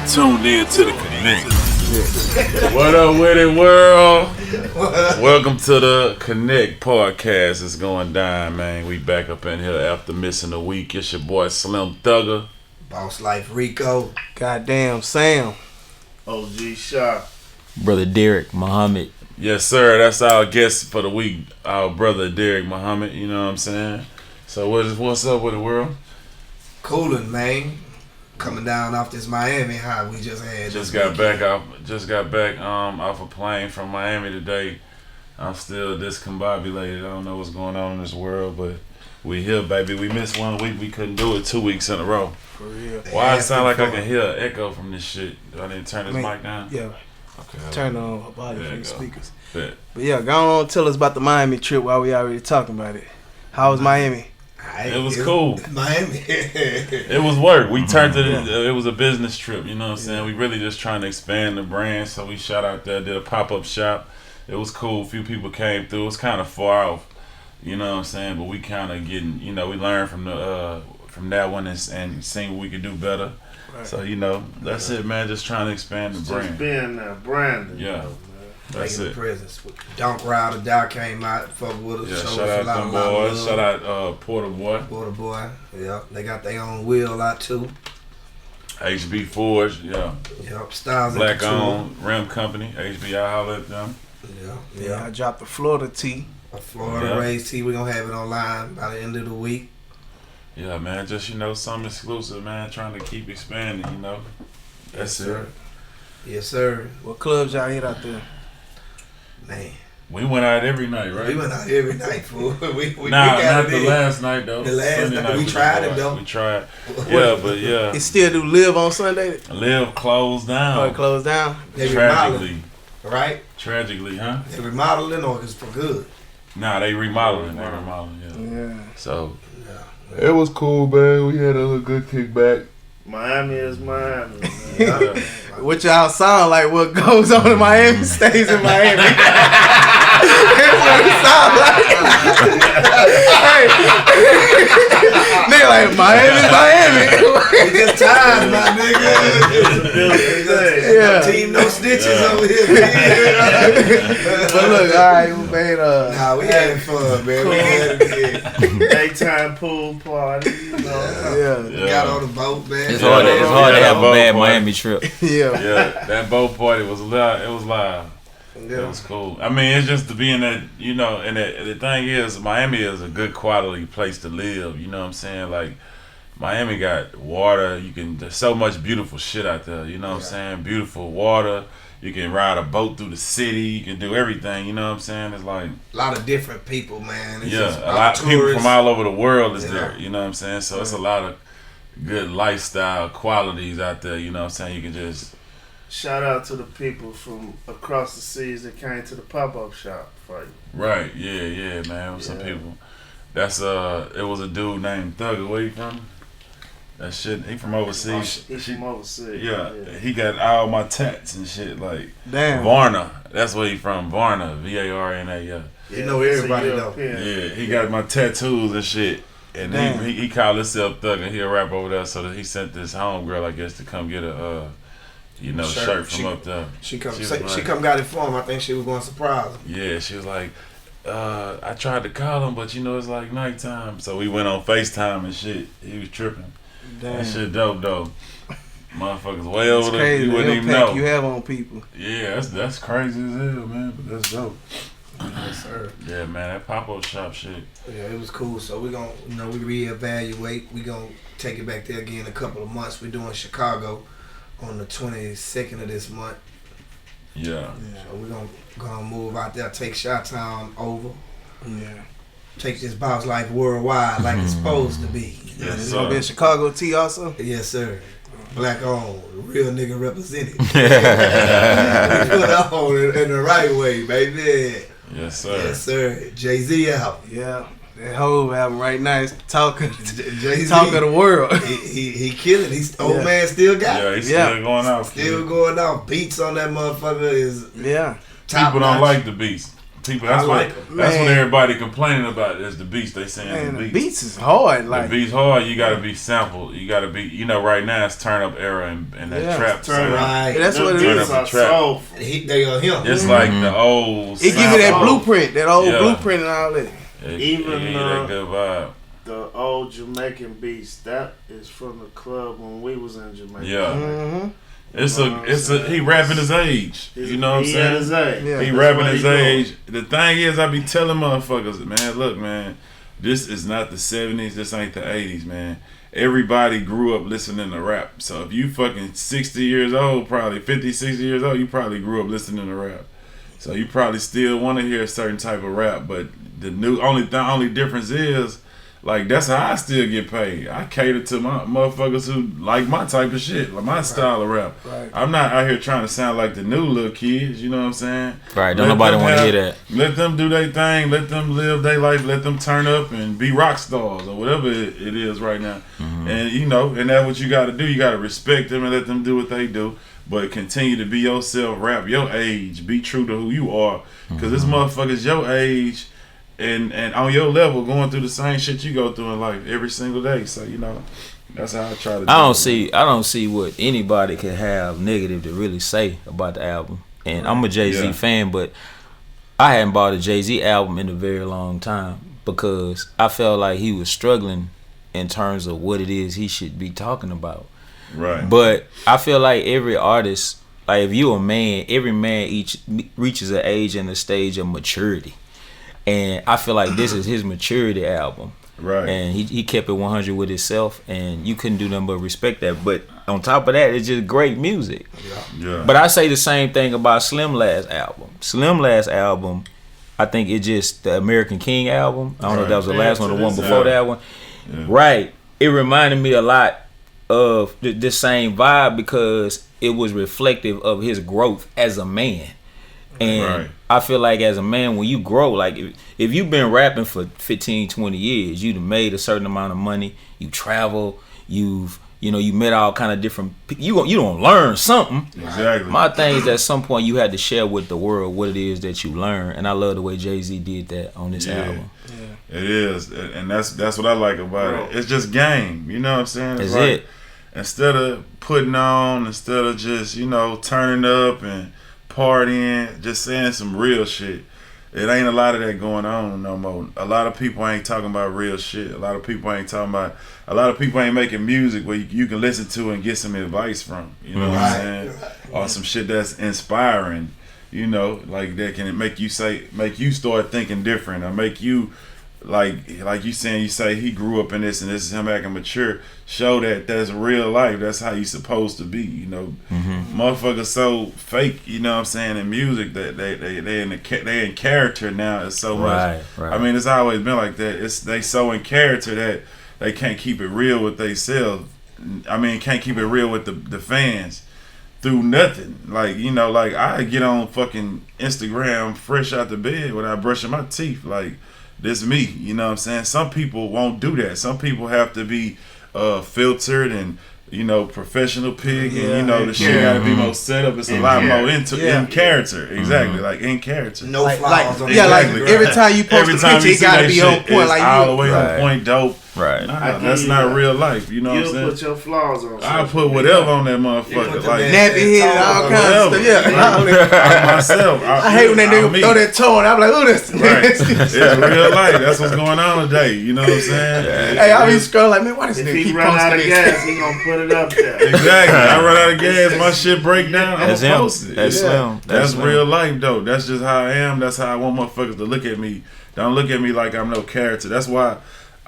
Tuned in to the Connect. What up with it, world? Welcome to the Connect podcast. It's going down, man. We back up in here after missing a week. It's your boy Slim Thugger, Boss Life Rico, Goddamn Sam, OG Shah, Brother Deric, Muhammad. Yes, sir. That's our guest for the week, our brother Deric Muhammad. You know what I'm saying? So what's up with the world? Coolin', man. Coming down off this Miami high we just had. Just got back off a plane from Miami today. I'm still discombobulated. I don't know what's going on in this world, but we here, baby. We missed 1 week. We couldn't do it 2 weeks in a row. for real. Why it sound like I can hear an echo from this shit? Do I need to turn this mic down? Yeah, Okay. turn on body There from you the go. speakers. Bet. But yeah, go on, tell us about the Miami trip while we already talking about it. How was Miami? It was cool. Miami. It was work. We turned it was a business trip, you know what I'm saying? We really just trying to expand the brand, so we shot out there, did a pop-up shop. It was cool. A few people came through. It was kind of far off, you know what I'm saying? But we kind of getting, we learned from that one and seeing what we could do better. Right. So, that's it, man. Just trying to expand the brand. just being that branding. Yeah. That's Making it. the presence. Dunk Rider, Doc came out, fuck with us. Yeah, showed shout us a out lot them of love. boys. Shout out Porter Boy. Border Boy. Yeah, they got their own wheel out too. HB Forge, yeah. Yep, Styles Black at the tour. owned Rim Company. HB, I holler at them. Yeah, I dropped the Florida tea. A Florida Yeah. raised tea. We're gonna have it online by the end of the week. Yeah, man, just something exclusive, man. Trying to keep expanding, That's Yes, it. sir. Yes, sir. What clubs y'all hit out there? Man, We went out every night, right? we went out every night, fool. we Nah, got not it the in. last night though. The last Sunday night, we was tried the it, though. We tried. Yeah, but yeah, It still do live on Sunday? Live closed Or it down. closed down? They remodeling, Tragically, right? tragically, huh? They remodeling or it's for good. Nah, they remodeling. They remodeling. Yeah. Yeah. So Yeah. it was cool, man. We had a little good kickback. Miami is Miami, man. Yeah. What y'all sound like what goes on in Miami stays in Miami. That's what it sound like. Hey. Nigga like Miami. We just tired, my nigga. Yeah. No team, no snitches over here, man. But look, alright, we made Nah, we having fun, man. We had it. Daytime pool party, yeah. Yeah. Got on the boat, man. It's hard to have a boat bad party. Miami trip. Yeah. Yeah, that boat party was live. It was live. It Yeah. was cool. I mean, it's just to be in that, and the thing is, Miami is a good quality place to live. You know what I'm saying? Like, Miami got water. There's so much beautiful shit out there. You know what I'm saying? Beautiful water. You can ride a boat through the city. You can do everything. You know what I'm saying? It's like, A lot of different people, man. It's just a lot of people tourists. from all over the world is Yeah. there. You know what I'm saying? So it's a lot of good lifestyle qualities out there. You know what I'm saying? You can just. Shout out to the people from across the seas that came to the pop-up shop for you. Right, yeah, man. With some Yeah. people. That's it was a dude named Thugger. Where he from? That shit. He from overseas. He's from overseas. Yeah, he got all my tats and shit. Like Damn. Varna. That's where he from. Varna. Varna. Yeah. You know everybody, though. Yeah. He got my tattoos and shit. And Damn. he called himself Thugger. He a rap over there. So that he sent this homegirl, I guess, to come get a shirt from up there. She was like- got it for him. I think she was going to surprise him. Yeah, she was like, I tried to call him, but it's like nighttime. So we went on FaceTime and shit. He was tripping. Damn. That shit dope though. Motherfuckers way It's over there. crazy. You The wouldn't even impact know. you have on people. Yeah, that's crazy as hell, man. But that's dope. Yes, sir. Yeah, man, that pop-up shop shit. Yeah, it was cool. So we're going to, we reevaluate. We're going to take it back there again in a couple of months. We're doing Chicago on the 22nd of this month. Yeah. So we're gonna move out there, take Chi-Town over, Yeah. take this Boss Life worldwide like it's supposed to be. Yes, It's gonna be a sir. Chicago tea also. Yes, sir. Black owned, real nigga represented. We put it on in the right way, baby. Yes, sir. Yes, sir. Jay-Z out. Yeah. That whole album right now is talk of Jay-Z. the world. He killing. He's old Yeah. man still got Yeah, it. he's Yeah. still going out. Still going out. Beats on that motherfucker is Yeah. top People don't notch. like the beats. People. That's what. That's what everybody complaining about is the beats. They saying Man, the beats. The beats is hard. Like the beats hard. You gotta be sampled. You gotta be. You know, right now it's turn up era and that trap. Right. That's what it is. They are him. It's like the old. It give you that blueprint, that old blueprint and all that. Even that good vibe. The old Jamaican beats, that is from the club when we was in Jamaica. Yeah. Mm-hmm. He rapping his age. You know what I'm saying? His age. Yeah. He rapping his age. The thing is, I be telling motherfuckers, man, look, man, this is not the 70s. This ain't the 80s, man. Everybody grew up listening to rap. So if you fucking 60 years old, probably 50, 60 years old, you probably grew up listening to rap. So you probably still want to hear a certain type of rap. But the only difference is, like, that's how I still get paid. I cater to my motherfuckers who like my type of shit, like my style of rap. Right. I'm not out here trying to sound like the new little kids, you know what I'm saying? Right, don't nobody want to hear that. Let them do their thing, let them live their life, let them turn up and be rock stars or whatever it is right now. Mm-hmm. And, you know, and that's what you got to do. You got to respect them and let them do what they do. But continue to be yourself, rap your age, be true to who you are. Because this motherfucker's your age. And on your level, going through the same shit you go through in life every single day. So, you know, that's how I try to do it. I don't see what anybody could have negative to really say about the album. And I'm a Jay-Z fan, but I hadn't bought a Jay-Z album in a very long time because I felt like he was struggling in terms of what it is he should be talking about. Right. But I feel like every artist, like if you a man, every man reaches an age and a stage of maturity. And I feel like this is his maturity album. Right. And he kept it 100 with himself, and you couldn't do nothing but respect that. But on top of that, it's just great music. Yeah. But I say the same thing about Slim last album. Slim last album, I think it just the American King album. I don't know if that was the last one or the one before that one. Yeah. Right. It reminded me a lot of the same vibe because it was reflective of his growth as a man. And I feel like as a man, when you grow, like if you've been rapping for 15, 20 years, you've made a certain amount of money, you travel, you met all kind of different people. You don't learn something. Exactly. My thing is at some point you had to share with the world what it is that you learn. And I love the way Jay-Z did that on this album. Yeah. It is. And that's what I like about it. It's just game. You know what I'm saying? It's like, it. Instead of putting on, instead of just, turning up and partying, just saying some real shit. It ain't a lot of that going on no more. A lot of people ain't talking about real shit. A lot of people ain't making music where you can listen to and get some advice from. You know what I'm saying? Or some shit that's inspiring. Like that can make you start thinking different, or make you like you say he grew up in this and this is him acting mature. Show that's real life. That's how you supposed to be. Motherfuckers so fake. You know what I'm saying, in music that they in character now. It's so much. Right. I mean, it's always been like that. They so in character that they can't keep it real with themselves. I mean, can't keep it real with the fans through nothing. Like I get on fucking Instagram fresh out the bed without brushing my teeth. Like, this me, you know what I'm saying? Some people won't do that. Some people have to be filtered and professional pig, and the shit gotta be more set up. It's a lot more in character. Exactly, like in character. No flaws. Exactly. Like every time you post a picture, it gotta be on point. Like all the way on point, dope. Right. Nah, that's not real life. You know what I'm saying? You put your flaws on. I put whatever on that motherfucker. Like nappy head, all kinds of stuff. Yeah. Myself. I hate when that nigga throw that toe on. I'm like, ooh, that's nasty. It's real life. That's what's going on today. You know what I'm saying? Hey, I be scrolling like, man, why this if nigga he keep run posting out of this? gas, he gonna put it up there. Exactly. I run out of gas, my shit break down, I'm gonna post it. That's Slim. That's real life though. That's just how I am. That's how I want motherfuckers to look at me. Don't look at me like I'm no character. That's why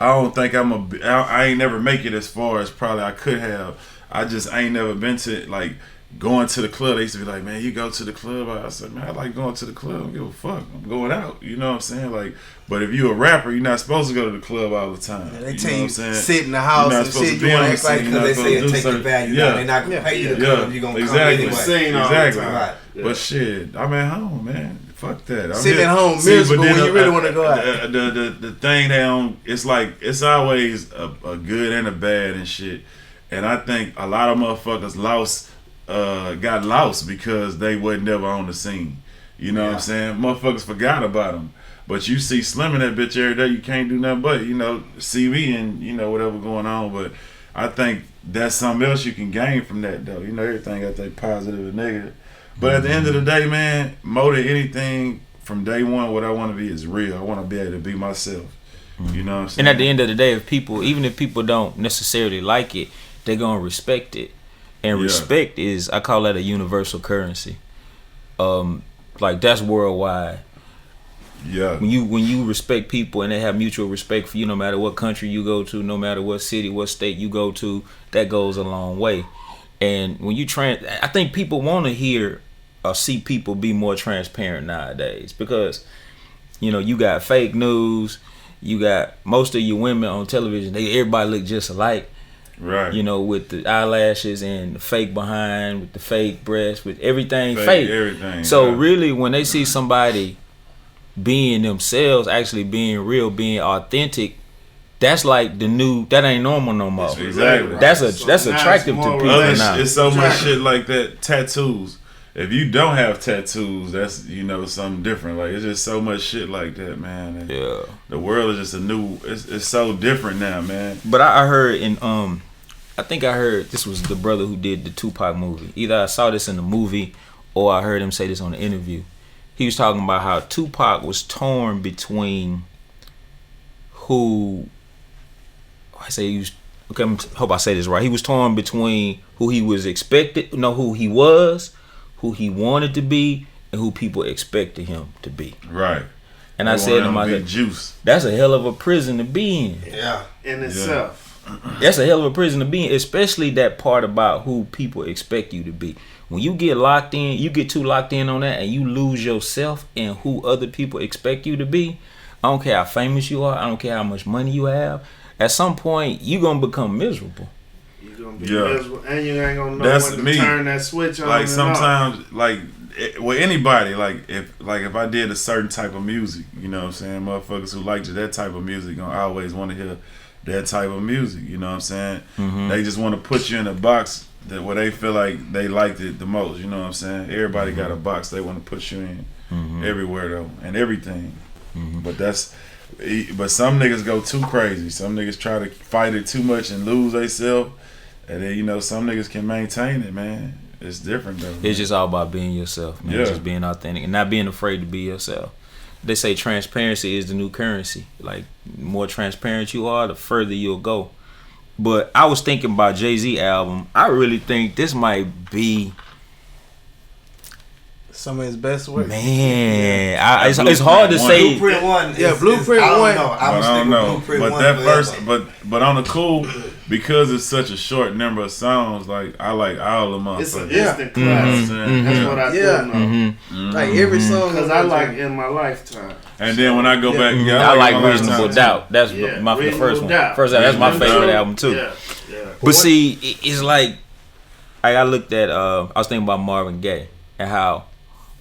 I don't think I ain't never make it as far as probably I could have. I just ain't never been to like going to the club. They used to be like, man, you go to the club. I said, man, I like going to the club. I don't give a fuck. I'm going out. You know what I'm saying? Like, but if you a rapper, you're not supposed to go to the club all the time. Yeah, they you tell know you what I'm saying? sit in the house and shit. You want to act like because they say it take the value down. They're not gonna pay you to come. You're gonna come anyway. Exactly. Right. But shit, I'm at home, man. Fuck that. Sitting at home miserable when you really want to go out. The thing that it's like it's always a good and a bad and shit. And I think a lot of motherfuckers got lost because they wasn't never on the scene. You know what I'm saying? Motherfuckers forgot about him. But you see Slim in that bitch every day, you can't do nothing but, see me and, whatever going on. But I think that's something else you can gain from that, though. Everything got that positive and negative. But at the end of the day, man, more than anything, from day one, what I want to be is real. I want to be able to be myself. You know what I'm saying? And at the end of the day, even if people don't necessarily like it, they're going to respect it. And respect is, I call that a universal currency. Like, that's worldwide. Yeah. When you respect people and they have mutual respect for you, no matter what country you go to, no matter what city, what state you go to, that goes a long way. And when you I think people want to hear or see people be more transparent nowadays because, you got fake news, you got most of your women on television, everybody look just alike. Right. With the eyelashes and the fake behind, with the fake breasts, with everything fake. Everything. So really, when they see somebody being themselves, actually being real, being authentic, that's like that ain't normal no more. Exactly. That's attractive to people now. It's so much shit like that. Tattoos. If you don't have tattoos, that's something different. Like it's just so much shit like that, man. And the world is just it's so different now, man. But I heard I think I heard this was the brother who did the Tupac movie. Either I saw this in the movie or I heard him say this on the interview. He was talking about how Tupac was torn between hope I say this right. He was torn between who he was who he was, who he wanted to be, and who people expected him to be. Right. And I said to myself, that's a hell of a prison to be in. Yeah. In itself. That's a hell of a prison to be in, especially that part about who people expect you to be. When you get locked in, you get too locked in on that and you lose yourself and who other people expect you to be. I don't care how famous you are. I don't care how much money you have. At some point, you're going to become miserable. You're going to be miserable and you ain't going to know when to turn that switch on. Like sometimes, with anybody, if I did a certain type of music, you know what I'm saying? Motherfuckers who liked that type of music gonna always want to hear that type of music, you know what I'm saying? Mm-hmm. They just want to put you in a box where they feel like they liked it the most, you know what I'm saying? Everybody got a box they want to put you in everywhere though, and everything. Mm-hmm. But some niggas go too crazy. Some niggas try to fight it too much and lose themselves, and then some niggas can maintain it, man. It's different though. It's just all about being yourself, man. Just being authentic and not being afraid to be yourself. They say transparency is the new currency. Like, the more transparent you are, the further you'll go. But I was thinking about Jay-Z album. I really think this might be some of his best work. Man, it's hard to say. Blueprint 1. Blueprint 1. I don't know. But that first, but on the cool, because it's such a short number of songs, like I like all of them. It's an instant class. That's what I do know. Like every song, because I like In My Lifetime. And then when I go back, I like Reasonable Doubt. That's the first one. That's my favorite album too. Yeah. But see, it's like I looked at. I was thinking about Marvin Gaye and how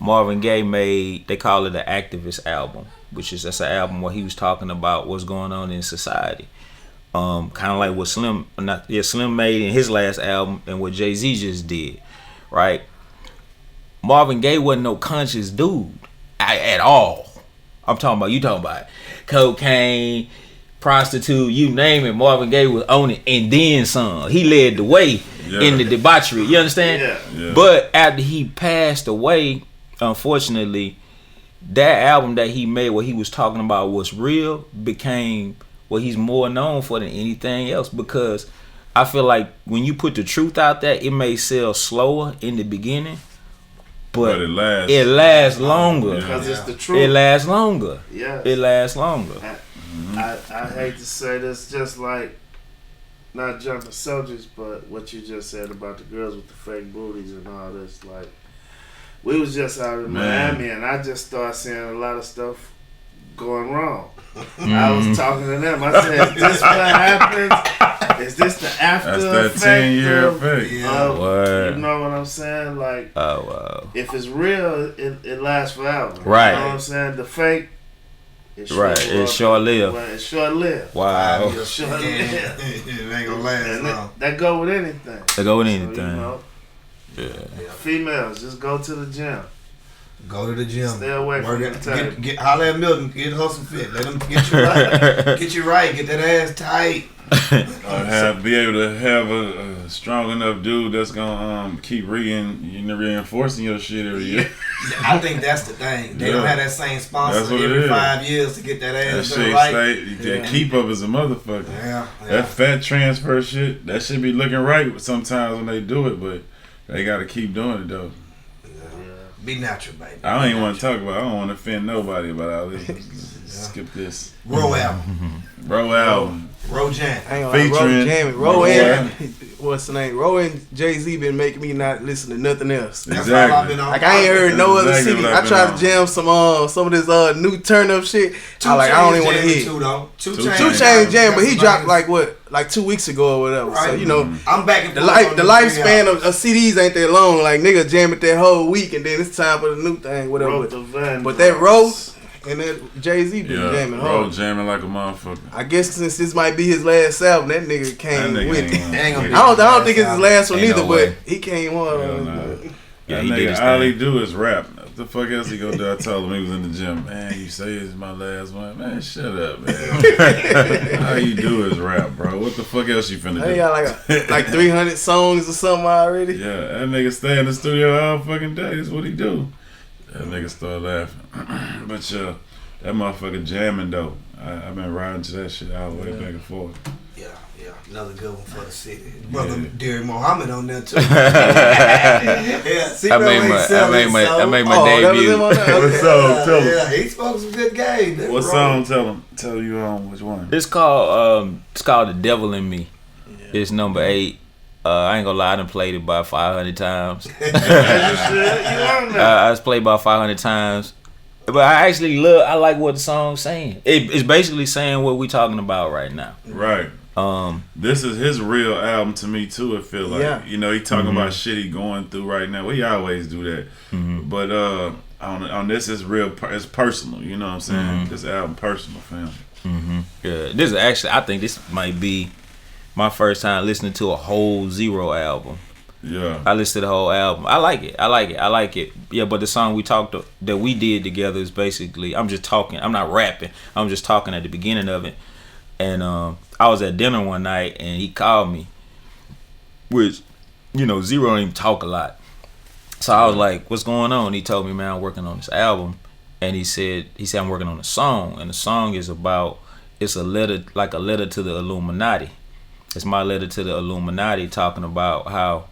Marvin Gaye made, they call it an activist album, that's an album where he was talking about what's going on in society. Kind of like what Slim made in his last album and what Jay-Z just did, right? Marvin Gaye wasn't no conscious dude at all. You talking about cocaine, prostitute, you name it. Marvin Gaye was on it and then some. He led the way in the debauchery. You understand? Yeah. But after he passed away, unfortunately, that album that he made, what he was talking about was real, became what he's more known for than anything else. Because I feel like when you put the truth out there, it may sell slower in the beginning, but it lasts longer. Because it's the truth. It lasts longer. Yes. It lasts longer. I hate to say this, just like, not jumping subjects, but what you just said about the girls with the fake booties and all this, like, we was just out in Miami and I just started seeing a lot of stuff going wrong. I was talking to them. I said, is this what happens? Is this the after effect? That's that 10-year effect. You know what I'm saying? Like, if it's real, it lasts forever. Right. You know what I'm saying? The fake, it's short-lived. It's short-lived. Wow. It's short-lived. It ain't gonna last long. That go with anything. That go with anything. So, females, just go to the gym. Go to the gym. Stay away from the table. Get holler at Milton. Get hustle fit. Let him get you right. Get you right. Get that ass tight. Be able to have a strong enough dude that's gonna keep reinforcing your shit every year. I think that's the thing. They don't have that same sponsor every 5 years to get that ass shit right. That keep up is a motherfucker. Yeah. That fat transfer shit, that should be looking right sometimes when they do it, but they gotta keep doing it though. Be natural, baby. I don't even want to talk about it. I don't want to offend nobody about all this. Skip this. Row album. Row Jam. I ain't gonna lie, Row jamming. Row and what's the name? Row and Jay-Z been making me not listen to nothing else. That's all I've been on. Like I ain't heard no other CD. I tried to jam some of this new turn up shit. I don't even want to hear. 2 Chainz jam, but he dropped like 2 weeks ago or whatever. Right. So you know, I'm back and the lifespan of CDs ain't that long. Like nigga jam it that whole week and then it's time for the new thing, whatever. But that Row and that Jay-Z been jamming hard. Row jamming like a motherfucker. I guess since this might be his last album, that nigga came with it. I don't think it's his last one either, way. but he came on. Yeah, that he did his nigga, all he thing. do is rap. What the fuck else he gonna do? I told him he was in the gym. Man, you say it's my last one. Man, shut up, man. All you do is rap, bro. What the fuck else you finna He do? got like 300 songs or something already. Yeah, that nigga stay in the studio all fucking day. That's what he do. That nigga start laughing. But that motherfucker jamming though. I've been riding to that shit all the way back and forth. Yeah, another good one for the city. Brother Deric Muhammad on there too. I made my debut. What song? Tell him. Yeah, he spoke some good game. What song? Tell him. Tell you which one. It's called The Devil in Me. Yeah. It's number 8. I ain't gonna lie, I done played it about 500 times. I was played about 500 times. But I like what the song's saying. It's basically saying what we talking about right now. Right. This is his real album to me too. It feel like he talking about shit he going through right now. We always do that, but on this it's real. It's personal. You know what I'm saying? This album personal, fam. Yeah, this is actually. I think this might be my first time listening to a whole Zero album. Yeah, I listened to the whole album. I like it. Yeah, but the song that we did together is basically I'm just talking. I'm not rapping. I'm just talking at the beginning of it. And I was at dinner one night and he called me, which Zero don't even talk a lot. So I was like, "What's going on?" He told me, "Man, I'm working on this album," and he said I'm working on a song, and the song is it's a letter to the Illuminati. It's my letter to the Illuminati talking about how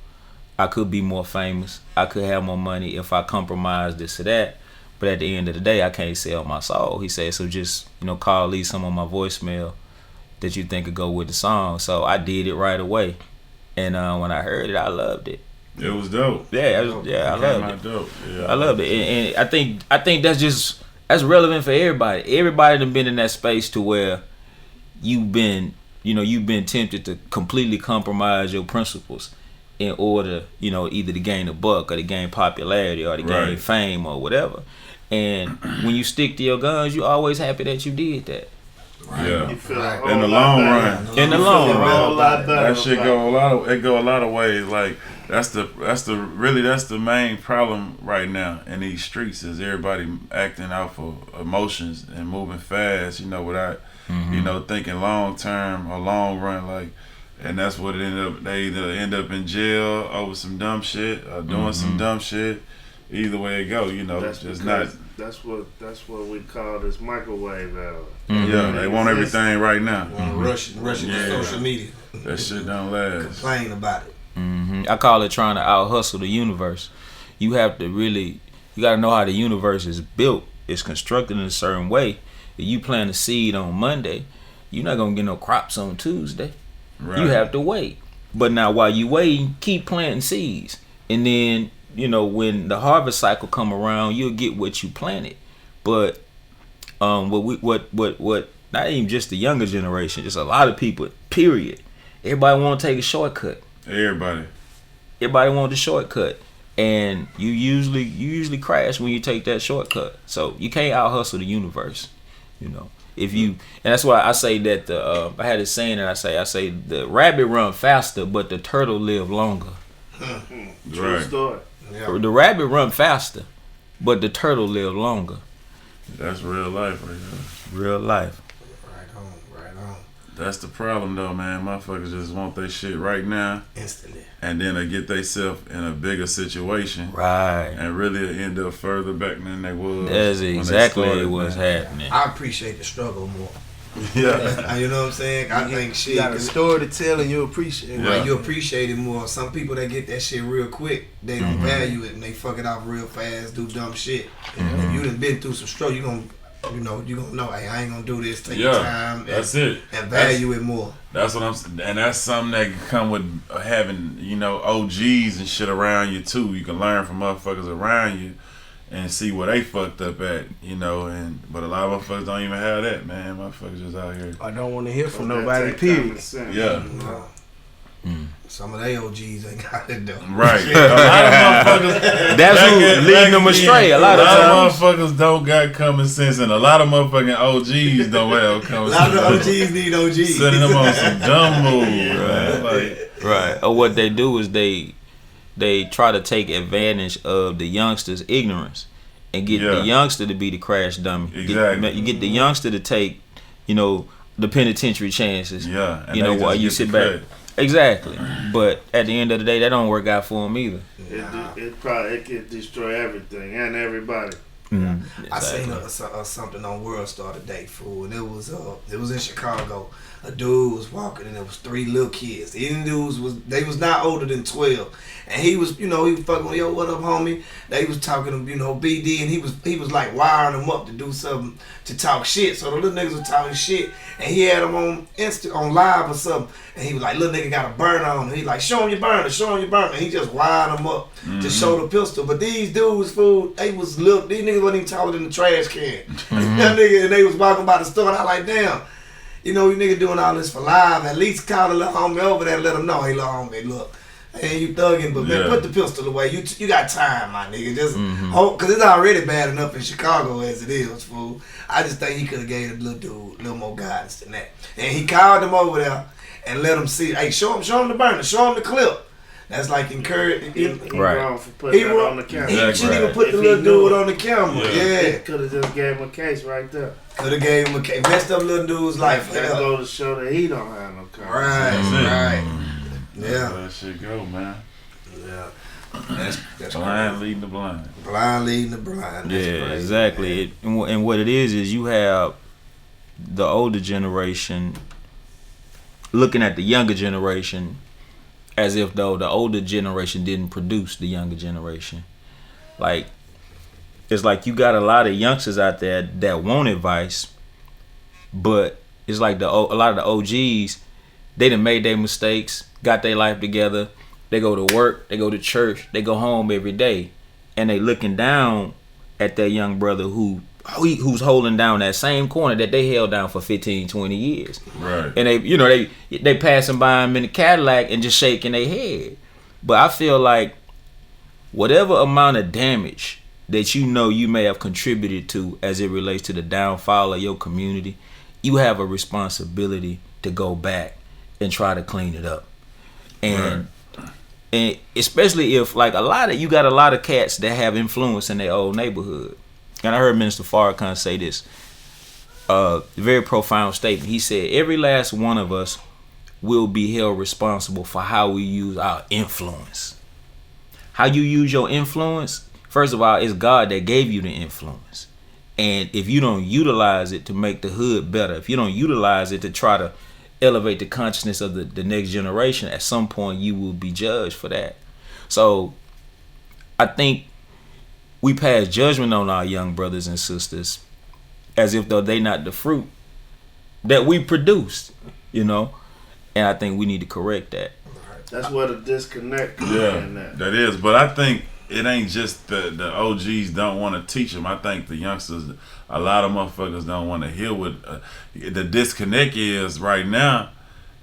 I could be more famous. I could have more money if I compromise this or that. But at the end of the day, I can't sell my soul. He said, so just, call, leave some on my voicemail that you think could go with the song. So I did it right away. And when I heard it, I loved it. It was dope. I loved it. Dope. Yeah, I loved it. And I think that's relevant for everybody. Everybody done been in that space to where you've been tempted to completely compromise your principles in order, either to gain a buck or to gain popularity or to gain fame or whatever. And when you stick to your guns, you're always happy that you did that. Right. Yeah. In In the long run, that shit go a lot of ways. Like that's the main problem right now in these streets is everybody acting out for emotions and moving fast. Without thinking long term or long run. Like. And that's what it ended up. They either end up in jail over some dumb shit or doing some dumb shit. Either way it go, that's just because not. That's what we call this microwave era. Yeah, they want everything right now. Rushing to social media. That shit don't last. Complain about it. I call it trying to out hustle the universe. You got to know how the universe is built. It's constructed in a certain way. If you plant a seed on Monday, you're not gonna get no crops on Tuesday. Right. You have to wait. But now while you wait, keep planting seeds. And then, when the harvest cycle come around, you'll get what you planted. But what not even just the younger generation, just a lot of people, period. Everybody want to take a shortcut. Everybody want the shortcut. And you usually crash when you take that shortcut. So you can't out hustle the universe, and that's why I say that I had a saying that I say the rabbit run faster, but the turtle live longer. True story. Yeah. The rabbit run faster, but the turtle lived longer. That's real life right there. Real life. Right on. That's the problem though, man. Motherfuckers just want their shit right now. Instantly. And then they get themselves in a bigger situation. Right. And really end up further back than they was. That's exactly what's happening. I appreciate the struggle more. Yeah. You know what I'm saying? I think shit. You got a story to tell and you appreciate it. Yeah. Like, you appreciate it more. Some people that get that shit real quick, they don't value it and they fuck it off real fast, do dumb shit. If you done been through some struggle, you gonna know, hey, I ain't gonna do this. Take your time. That's it. And value it more. That's what I'm saying. And that's something that can come with having, OGs and shit around you too. You can learn from motherfuckers around you and see where they fucked up at, but a lot of motherfuckers don't even have that, man. Motherfuckers just out here. I don't want to hear from nobody, period. Yeah. Some of they OGs ain't got it though. Right. A lot of motherfuckers. That's who leading them astray. A lot of times. motherfuckers don't got common sense, and a lot of motherfucking OGs don't have common A sense. lot of OGs need OGs. Sending them on some dumb moves, man. Right. Or what they do is they try to take advantage of the youngster's ignorance and get the youngster to be the crash dummy. Exactly. You get the youngster to take, the penitentiary chances. Yeah. And while you sit back. Exactly. But at the end of the day, that don't work out for them either. It could destroy everything and everybody. Exactly. I seen something on World Star today, fool, and it was in Chicago. A dude was walking, and there was 3 little kids. These dudes was not older than 12, and he was fucking with, yo, what up, homie? They was talking to BD, and he was like wiring them up to do something to talk shit. So the little niggas was talking shit, and he had them on live or something, and he was like, little nigga got a burner on him. He like, show him your burner, and he just wired them up to show the pistol. But these dudes, fool, these niggas wasn't even taller than the trash can. That nigga, and they was walking by the store, and I like, damn. You nigga doing all this for live. At least call the little homie over there and let him know, hey, little homie, look, hey, you thugging, but man, put the pistol away. You got time, my nigga. Just hope, because it's already bad enough in Chicago as it is, fool. I just think he could have gave the little dude a little more guidance than that. And he called him over there and let him see, hey, show him the burner, show him the clip. That's like encouraging. He wrong for putting that on the camera. He shouldn't even put the little dude on the camera. Yeah. Could have just gave him a case right there. Could have gave him a case. Messed up little dude's life. That go to show that he don't have no confidence. Right. Yeah. That shit go, man. Yeah. That's blind leading the blind. Blind leading the blind. That's crazy, exactly. And what it is you have the older generation looking at the younger generation as if though the older generation didn't produce the younger generation. Like, it's like you got a lot of youngsters out there that want advice, but it's like a lot of the OGs, they done made their mistakes, got their life together, they go to work, they go to church, they go home every day, and they looking down at that young brother who's holding down that same corner that they held down for 15, 20 years. Right. And they passing by him in the Cadillac and just shaking their head. But I feel like whatever amount of damage that you may have contributed to as it relates to the downfall of your community, you have a responsibility to go back and try to clean it up. And especially if you got a lot of cats that have influence in their old neighborhood. And I heard Minister Farrakhan say this, very profound statement. He said, every last one of us will be held responsible for how we use our influence. How you use your influence, first of all, it's God that gave you the influence. And if you don't utilize it to make the hood better, if you don't utilize it to try to elevate the consciousness of the next generation, at some point you will be judged for that. So I think we pass judgment on our young brothers and sisters as if though they not the fruit that we produced, and I think we need to correct that. That's where the disconnect comes in. That is, but I think it ain't just the OGs don't want to teach them. I think the youngsters, a lot of motherfuckers don't want to hear what the disconnect is right now.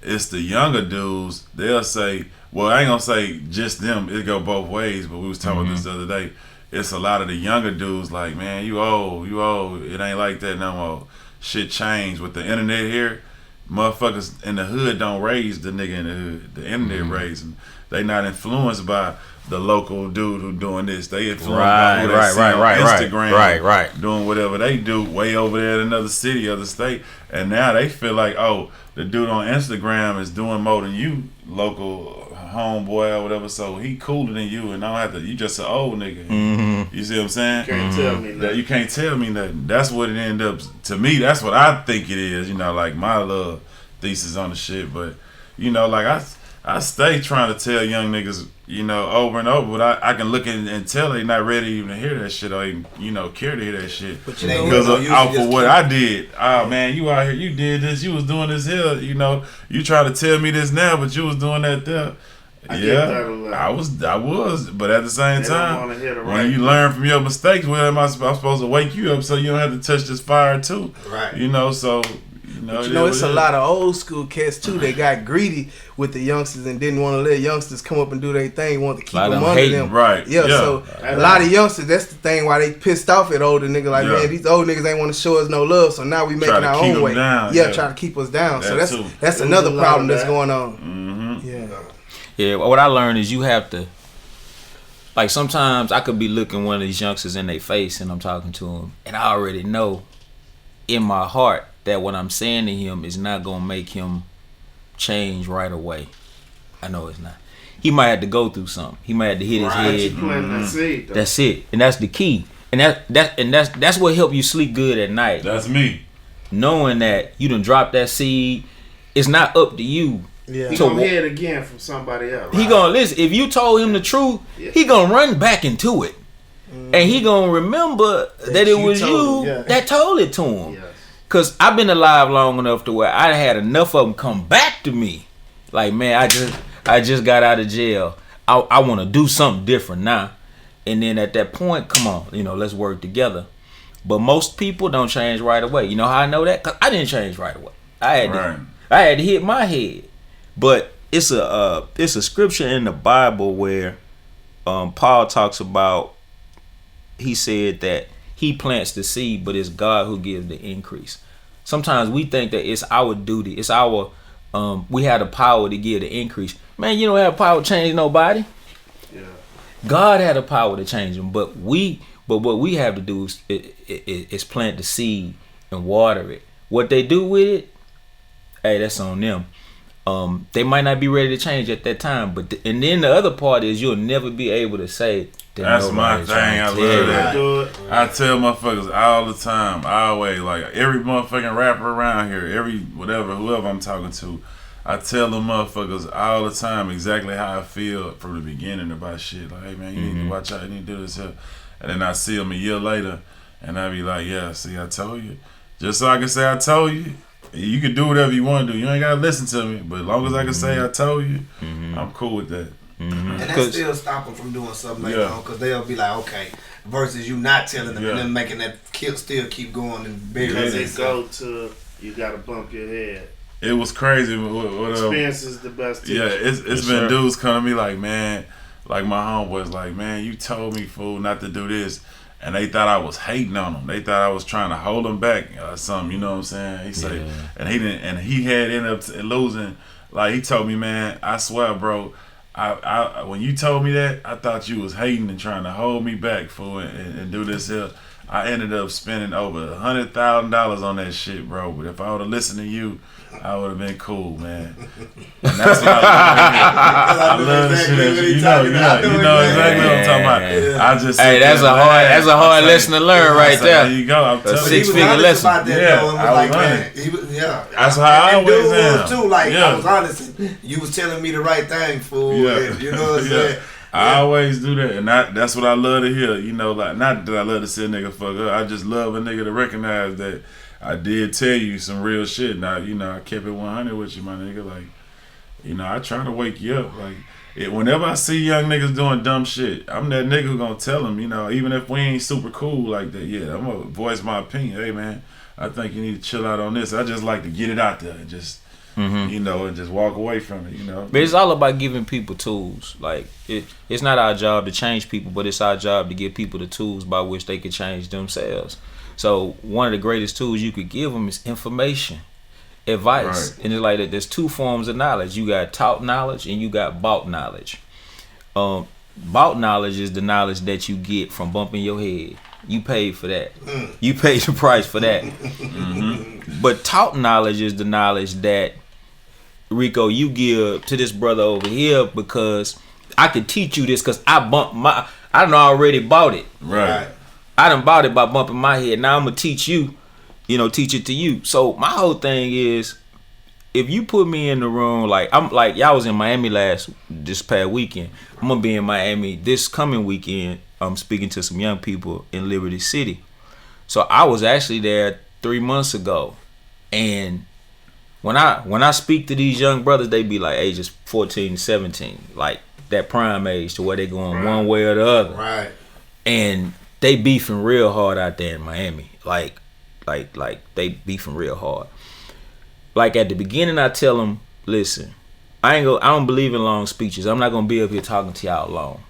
It's the younger dudes. They'll say, well, I ain't gonna say just them. It go both ways, but we was talking about this the other day. It's a lot of the younger dudes like, man, you old. It ain't like that no more. Shit changed with the internet here. Motherfuckers in the hood don't raise the nigga in the hood. The internet raise them. They not influenced by the local dude who doing this. They influenced by who they see on Instagram, right, doing whatever they do way over there in another city, other state, and now they feel like, oh, the dude on Instagram is doing more than you, local homeboy or whatever. So he cooler than you, and I don't have to. You just an old nigga. Mm-hmm. You see what I'm saying? Can't tell me that. You can't tell me nothing. That's what it ended up. To me, that's what I think it is. You know, like my little thesis on the shit, but you know, like I stay trying to tell young niggas, you know, over and over, but I can look and tell they not ready even to hear that shit or even, you know, care to hear that shit. But you know, because out for what I did. Oh man, you out here, you did this, you was doing this here, you know, you try to tell me this now, but you was doing that there. I was, but at the same time, when you learn from your mistakes, well, I'm supposed to wake you up so you don't have to touch this fire too, right? You know, so. You know, it's a lot of old school cats too. They got greedy with the youngsters and didn't want to let youngsters come up and do their thing. Want to keep them under them, right? Yeah. So a lot of youngsters, that's the thing why they pissed off at older niggas. Like, man, these old niggas ain't want to show us no love. So now we making our own way. Try to keep us down. So that's another problem that's going on. Mm-hmm. Yeah. What I learned is you have to. Like sometimes I could be looking one of these youngsters in their face and I'm talking to them, and I already know in my heart that what I'm saying to him is not gonna make him change right away. I know it's not. He might have to go through something. He might have to hit his head. Mm-hmm. That's it, and that's the key. And that's what help you sleep good at night. That's me. Knowing that you done dropped that seed, it's not up to you. Yeah. He gonna hear it again from somebody else. He gonna listen. If you told him the truth, he gonna run back into it, and he gonna remember that it was you that told it to him. Yeah. Cause I've been alive long enough to where I had enough of them come back to me, like, man, I just got out of jail. I want to do something different now, and then at that point, come on, you know, let's work together. But most people don't change right away. You know how I know that? Cause I didn't change right away. I had to hit my head. But it's a scripture in the Bible where Paul talks about. He said that he plants the seed, but it's God who gives the increase. Sometimes we think that it's our duty. It's our we have the power to give the increase. Man, you don't have power to change nobody. Yeah. God had the power to change them, but what we have to do is plant the seed and water it. What they do with it, hey, that's on them. They might not be ready to change at that time, and then the other part is you'll never be able to say. That's my thing. I love that. I tell motherfuckers all the time, always, like every motherfucking rapper around here, whoever I'm talking to, I tell them motherfuckers all the time exactly how I feel from the beginning about shit. Like, hey man, you need to watch out, you need to do this here. And then I see them a year later, and I be like, yeah, see, I told you. Just so I can say I told you. You can do whatever you want to do. You ain't gotta listen to me. But as long as I can say I told you, I'm cool with that. Mm-hmm. And that still stop them from doing something later on, because they'll be like, okay, versus you not telling them and then making that still keep going and bury because they go to you gotta bump your head. It was crazy. Experience is the best teacher. Yeah, it's been dudes coming to me like, man, like my homeboys, like, man, you told me, fool, not to do this. And they thought I was hating on them. They thought I was trying to hold them back or something. You know what I'm saying? He said, and he didn't. And he had ended up losing. Like he told me, man, I swear, bro. I when you told me that, I thought you was hating and trying to hold me back for it and do this here. I ended up spending over $100,000 on that shit, bro. But if I would have listened to you, I would have been cool, man. And that's what I love the shit. You know exactly what I'm talking about. Yeah. I just that's a hard lesson to learn right there. There you go. I'm telling you. 6-figure lesson. That's how I always am. Too. Like I was honest. You was telling me the right thing, fool. Yeah. You know what I'm saying? I always do that, and that's what I love to hear. You know, like not that I love to see a nigga fuck up. I just love a nigga to recognize that I did tell you some real shit. Now, you know, I kept it 100 with you, my nigga. Like, you know, I try to wake you up. Like, whenever I see young niggas doing dumb shit, I'm that nigga who gonna tell them. You know, even if we ain't super cool like that, I'm gonna voice my opinion. Hey, man, I think you need to chill out on this. I just like to get it out there and just. You know, and just walk away from it, you know. But it's all about giving people tools. Like, it's not our job to change people, but it's our job to give people the tools by which they can change themselves. So one of the greatest tools you could give them is information, advice. Right. And it's like that. There's two forms of knowledge. You got taught knowledge and you got bought knowledge. bought knowledge is the knowledge that you get from bumping your head. You paid for that. You paid the price for that. But taught knowledge is the knowledge that, Rico, you give to this brother over here because I could teach you this because I done already bought it. Right. I done bought it by bumping my head. Now I'm going to teach you, teach it to you. So my whole thing is, if you put me in the room, y'all was in Miami this past weekend. I'm going to be in Miami this coming weekend. I'm speaking to some young people in Liberty City. So I was actually there 3 months ago. And when I speak to these young brothers, they be like ages 14 to 17, like that prime age to where they going one way or the other. Right. And they beefing real hard out there in Miami. Like they beefing real hard. Like at the beginning, I tell them, listen, I don't believe in long speeches. I'm not gonna be up here talking to y'all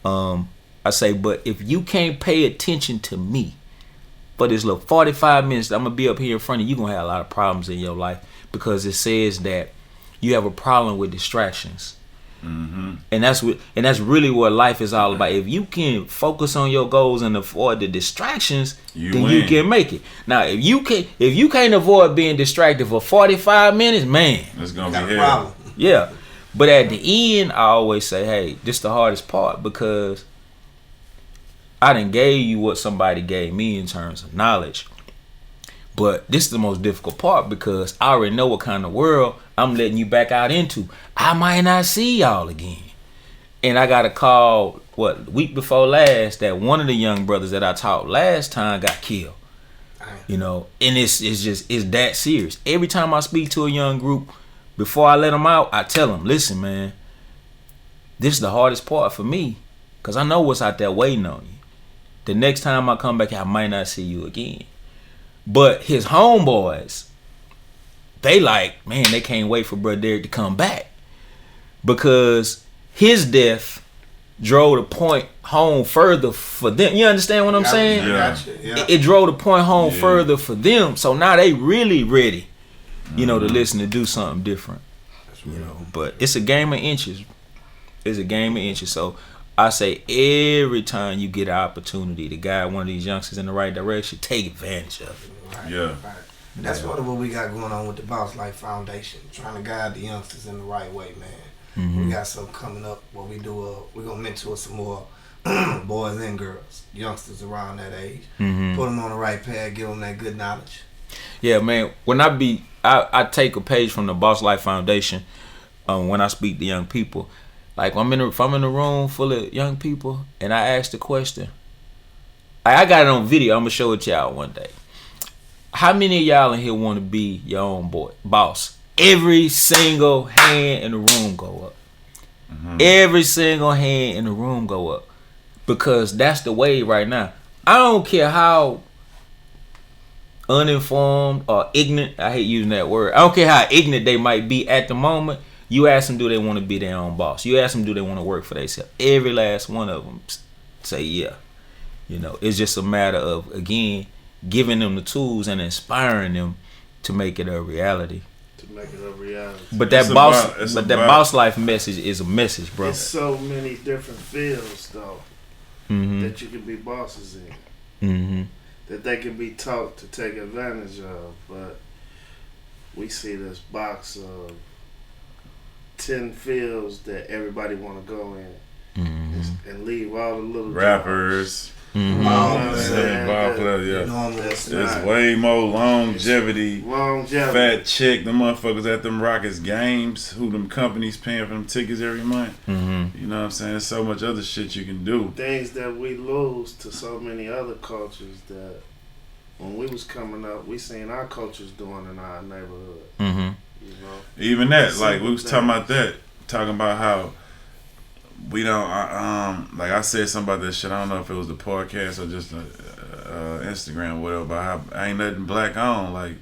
long. I say, but if you can't pay attention to me for this little 45 minutes that I'm gonna be up here in front of you, you're gonna have a lot of problems in your life, because it says that you have a problem with distractions. And that's really what life is all about. If you can focus on your goals and avoid the distractions, then you can make it. Now, if you can't avoid being distracted for 45 minutes, man, it's gonna be hell. Yeah. But at the end, I always say, hey, this is the hardest part, because I done gave you what somebody gave me in terms of knowledge. But this is the most difficult part, because I already know what kind of world I'm letting you back out into. I might not see y'all again. And I got a call, the week before last, that one of the young brothers that I taught last time got killed. And it's that serious. Every time I speak to a young group, before I let them out, I tell them, listen, man, this is the hardest part for me, because I know what's out there waiting on you. The next time I come back, I might not see you again. But his homeboys, they they can't wait for Brother Deric to come back, because his death drove the point home further for them. You understand what I'm saying? Yeah. It drove the point home further for them. So now they really ready, to listen to do something different. But it's a game of inches. It's a game of inches. So I say, every time you get an opportunity to guide one of these youngsters in the right direction, take advantage of it. Right. That's part of what we got going on with the Boss Life Foundation, trying to guide the youngsters in the right way, man. We got something coming up where we're going to mentor some more boys and girls, youngsters around that age. Put them on the right path, give them that good knowledge. Yeah, man. When I take a page from the Boss Life Foundation when I speak to young people. Like, if I'm in a room full of young people and I ask the question, I got it on video. I'm going to show it to y'all one day. How many of y'all in here want to be your own boss? Every single hand in the room go up. Every single hand in the room go up. Because that's the way right now. I don't care how uninformed or ignorant, I hate using that word. I don't care how ignorant they might be at the moment. You ask them, do they want to be their own boss? You ask them, do they want to work for themselves? Every last one of them say yeah. It's just a matter of, again, giving them the tools and inspiring them to make it a reality. But that boss life message is a message, bro. There's so many different fields, though, that you can be bosses in. That they can be taught to take advantage of. But we see this box of 10 fields that everybody want to go in and leave all the little rappers. Ball It's way more longevity. Fat chick, the motherfuckers at them Rockets games, who them companies paying for them tickets every month. You know what I'm saying? There's so much other shit you can do. Things that we lose to so many other cultures that when we was coming up, we seen our cultures doing in our neighborhood. Even that, like we was talking about how we don't, like I said something about this shit. I don't know if it was the podcast or just Instagram or whatever, about how ain't nothing black on. Like,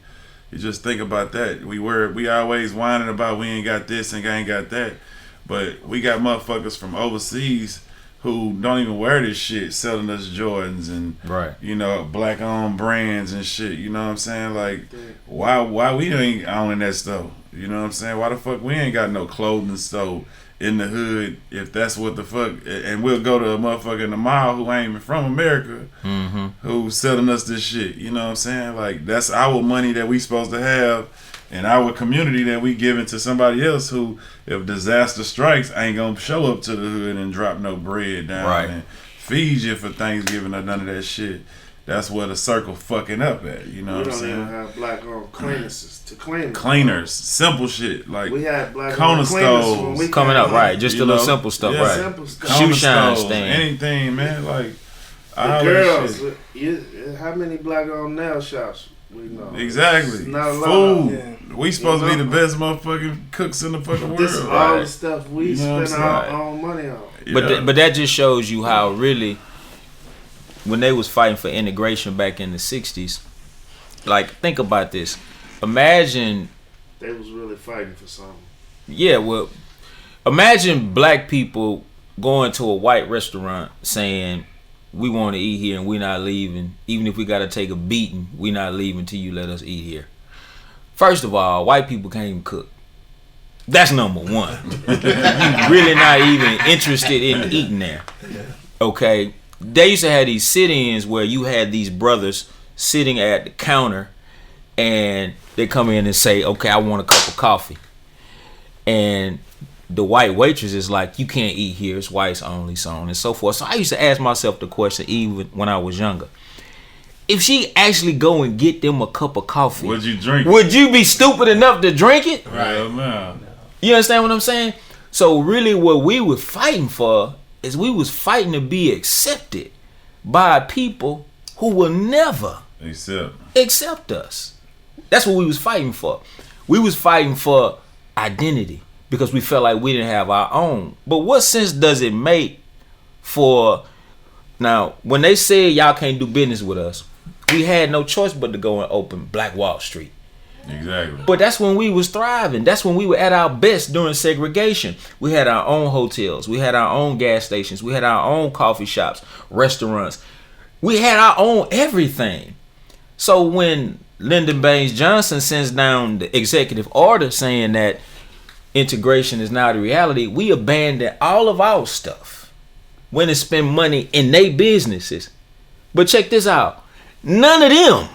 you just think about that. We always whining about we ain't got this and ain't got that, but we got motherfuckers from overseas who don't even wear this shit selling us Jordans and black owned brands and shit. You know what I'm saying? Like, why we ain't owning that stuff? You know what I'm saying? Why the fuck we ain't got no clothing store in the hood, if that's what the fuck, and we'll go to a motherfucker in the mall who ain't even from America, who's selling us this shit. You know what I'm saying? Like, that's our money that we supposed to have in our community that we giving to somebody else who, if disaster strikes, ain't gonna show up to the hood and drop no bread down and feed you for Thanksgiving or none of that shit. That's where the circle fucking up at. You know what I'm saying? We don't even have black-owned cleaners to clean. Cleaners, simple shit like we had corner stoves coming up, right? Just a little simple stuff, right? Simple stuff. Shoe shine stoves, stand, anything, man. Like the girls, how many black-owned nail shops we know? Exactly. Not a lot. Food. Yeah. We supposed to be the best motherfucking cooks in the fucking world. This is all the stuff we spend our own money on. But that just shows you how really, when they was fighting for integration back in the 60s, like, think about this. Imagine they was really fighting for something. Yeah, well, imagine black people going to a white restaurant saying, we want to eat here and we're not leaving. Even if we got to take a beating, we're not leaving till you let us eat here. First of all, white people can't even cook. That's number one. You really not even interested in eating there. Okay? They used to have these sit-ins where you had these brothers sitting at the counter and they come in and say, okay, I want a cup of coffee. And the white waitress is like, you can't eat here, it's whites only, so on and so forth. So I used to ask myself the question even when I was younger. If she actually go and get them a cup of coffee, would you drink it? Would you be stupid enough to drink it? Right. No. You understand what I'm saying? So really what we were fighting for is we was fighting to be accepted by people who will never accept us. That's what we was fighting for. We was fighting for identity because we felt like we didn't have our own. But what sense does it make for... Now, when they said y'all can't do business with us, we had no choice but to go and open Black Wall Street. Exactly. But that's when we was thriving. That's when we were at our best during segregation. We had our own hotels. We had our own gas stations. We had our own coffee shops, restaurants. We had our own everything. So when Lyndon Baines Johnson sends down the executive order saying that integration is now the reality, we abandoned all of our stuff. Went and spent money in their businesses. But check this out. None of them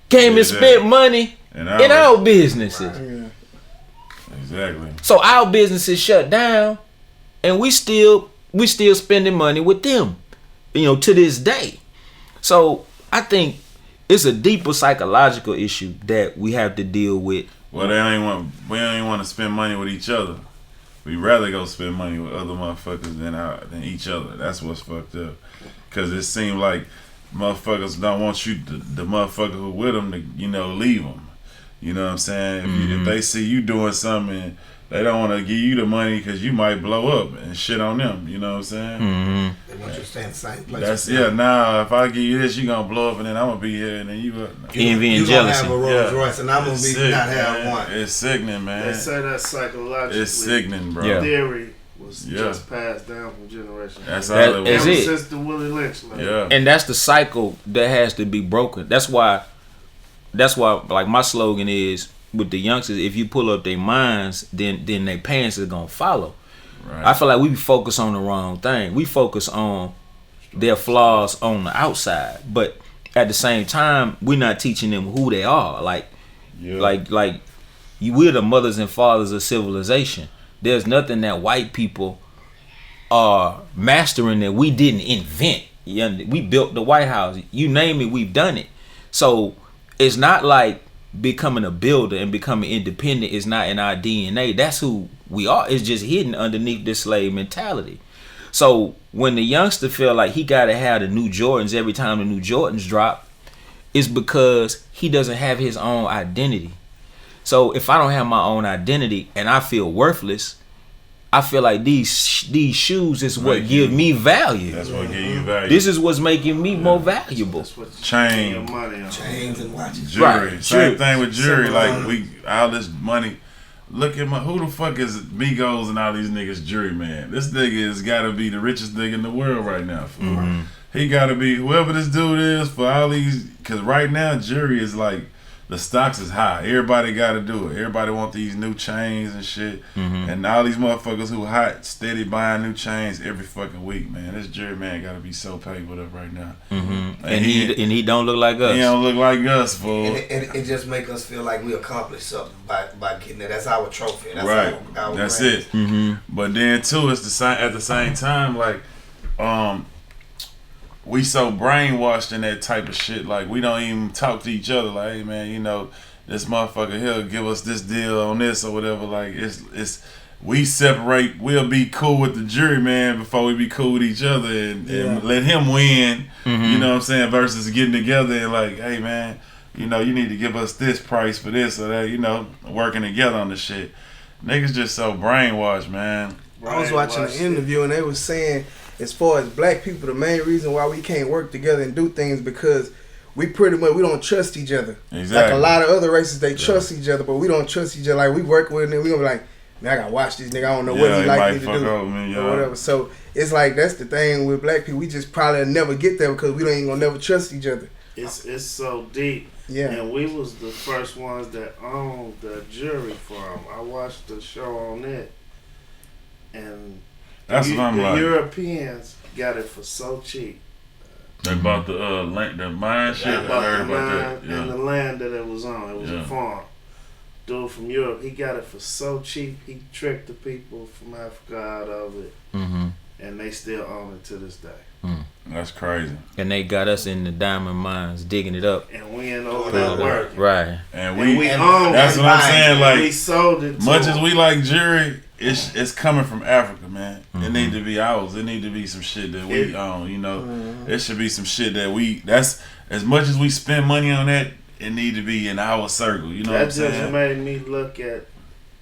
came and spent money in our businesses. Right. Exactly. So our businesses shut down and we still spending money with them, to this day. So I think it's a deeper psychological issue that we have to deal with. Well, we don't even want to spend money with each other. We rather go spend money with other motherfuckers than each other. That's what's fucked up. Cause it seems like motherfuckers don't want you, the motherfucker who with them, to leave them. You know what I'm saying? If they see you doing something, they don't want to give you the money because you might blow up and shit on them. You know what I'm saying? They want you to stay in the same place. That's Now if I give you this, you gonna blow up, and then I'm gonna be here, and then envy and jealousy. You gonna have a Rolls Royce, and I'm gonna be sick, not have man. one. It's sickening, man. They say that psychologically. It's sickening, bro. Yeah. Theory was just passed down from generation. That's all it was. Ever since the Willie Lynch. And that's the cycle that has to be broken. That's why like my slogan is with the youngsters, if you pull up their minds, then their parents are gonna follow. Right. I feel like we focus on the wrong thing. We focus on their flaws on the outside, but at the same time, we're not teaching them who they are. Like we're the mothers and fathers of civilization. There's nothing that white people are mastering that we didn't invent. We built the White House. You name it, we've done it. So it's not like becoming a builder and becoming independent is not in our DNA. That's who we are. It's just hidden underneath this slave mentality. So when the youngster feel like he gotta have the new Jordans every time the new Jordans drop, it's because he doesn't have his own identity. So if I don't have my own identity and I feel worthless, I feel like these shoes is what give me value. That's what give you value. This is what's making me more valuable. Chains and watches. Jewelry. Right. Same thing with jewelry. Like all this money. Look at who the fuck is Migos and all these niggas jewelry, man. This nigga has got to be the richest nigga in the world right now. He got to be whoever this dude is for all these. Because right now jewelry is like the stocks is high. Everybody got to do it. Everybody want these new chains and shit. And all these motherfuckers who hot, steady buying new chains every fucking week, man. This jury man got to be so papered up right now. And he don't look like us. He don't look like us, fool. And it just make us feel like we accomplished something by getting that. That's our trophy. That's Right. Our That's brand. it. But then too, it's the same at the same time, like, we so brainwashed in that type of shit. Like, we don't even talk to each other. Like, hey man, you know, this motherfucker here give us this deal on this or whatever. Like, it's we separate. We'll be cool with the jury man before we be cool with each other and let him win. You know what I'm saying? Versus getting together and like, hey man, you know, you need to give us this price for this or that. You know, working together on the shit. Niggas just so brainwashed, man. I was watching an interview and they was saying, as far as black people, the main reason why we can't work together and do things because we pretty much we don't trust each other. Exactly. Like a lot of other races, they trust each other, but we don't trust each other. Like we work with them, we gonna be like, man, I gotta watch this nigga. I don't know what he like me to do or whatever. So it's like that's the thing with black people. We just probably never get there because we don't even gonna never trust each other. It's so deep. Yeah. And we was the first ones that owned the jury farm. I watched the show on it, and That's what I'm like. The Europeans got it for so cheap. They bought the mine shit. They bought the mine Yeah. and the land that it was on. It was a farm. Dude from Europe, he got it for so cheap. He tricked the people from Africa out of it, and they still own it to this day. That's crazy. And they got us in the diamond mines digging it up. And we ain't over there working. Right. And we own. That's what I'm saying. Like, we sold it. Much as we like jury, it's coming from Africa, man. It need to be ours. It need to be some shit that we own. You know, it should be some shit that we. That's as much as we spend money on that. It need to be in our circle. You know what I'm saying? That just made me look at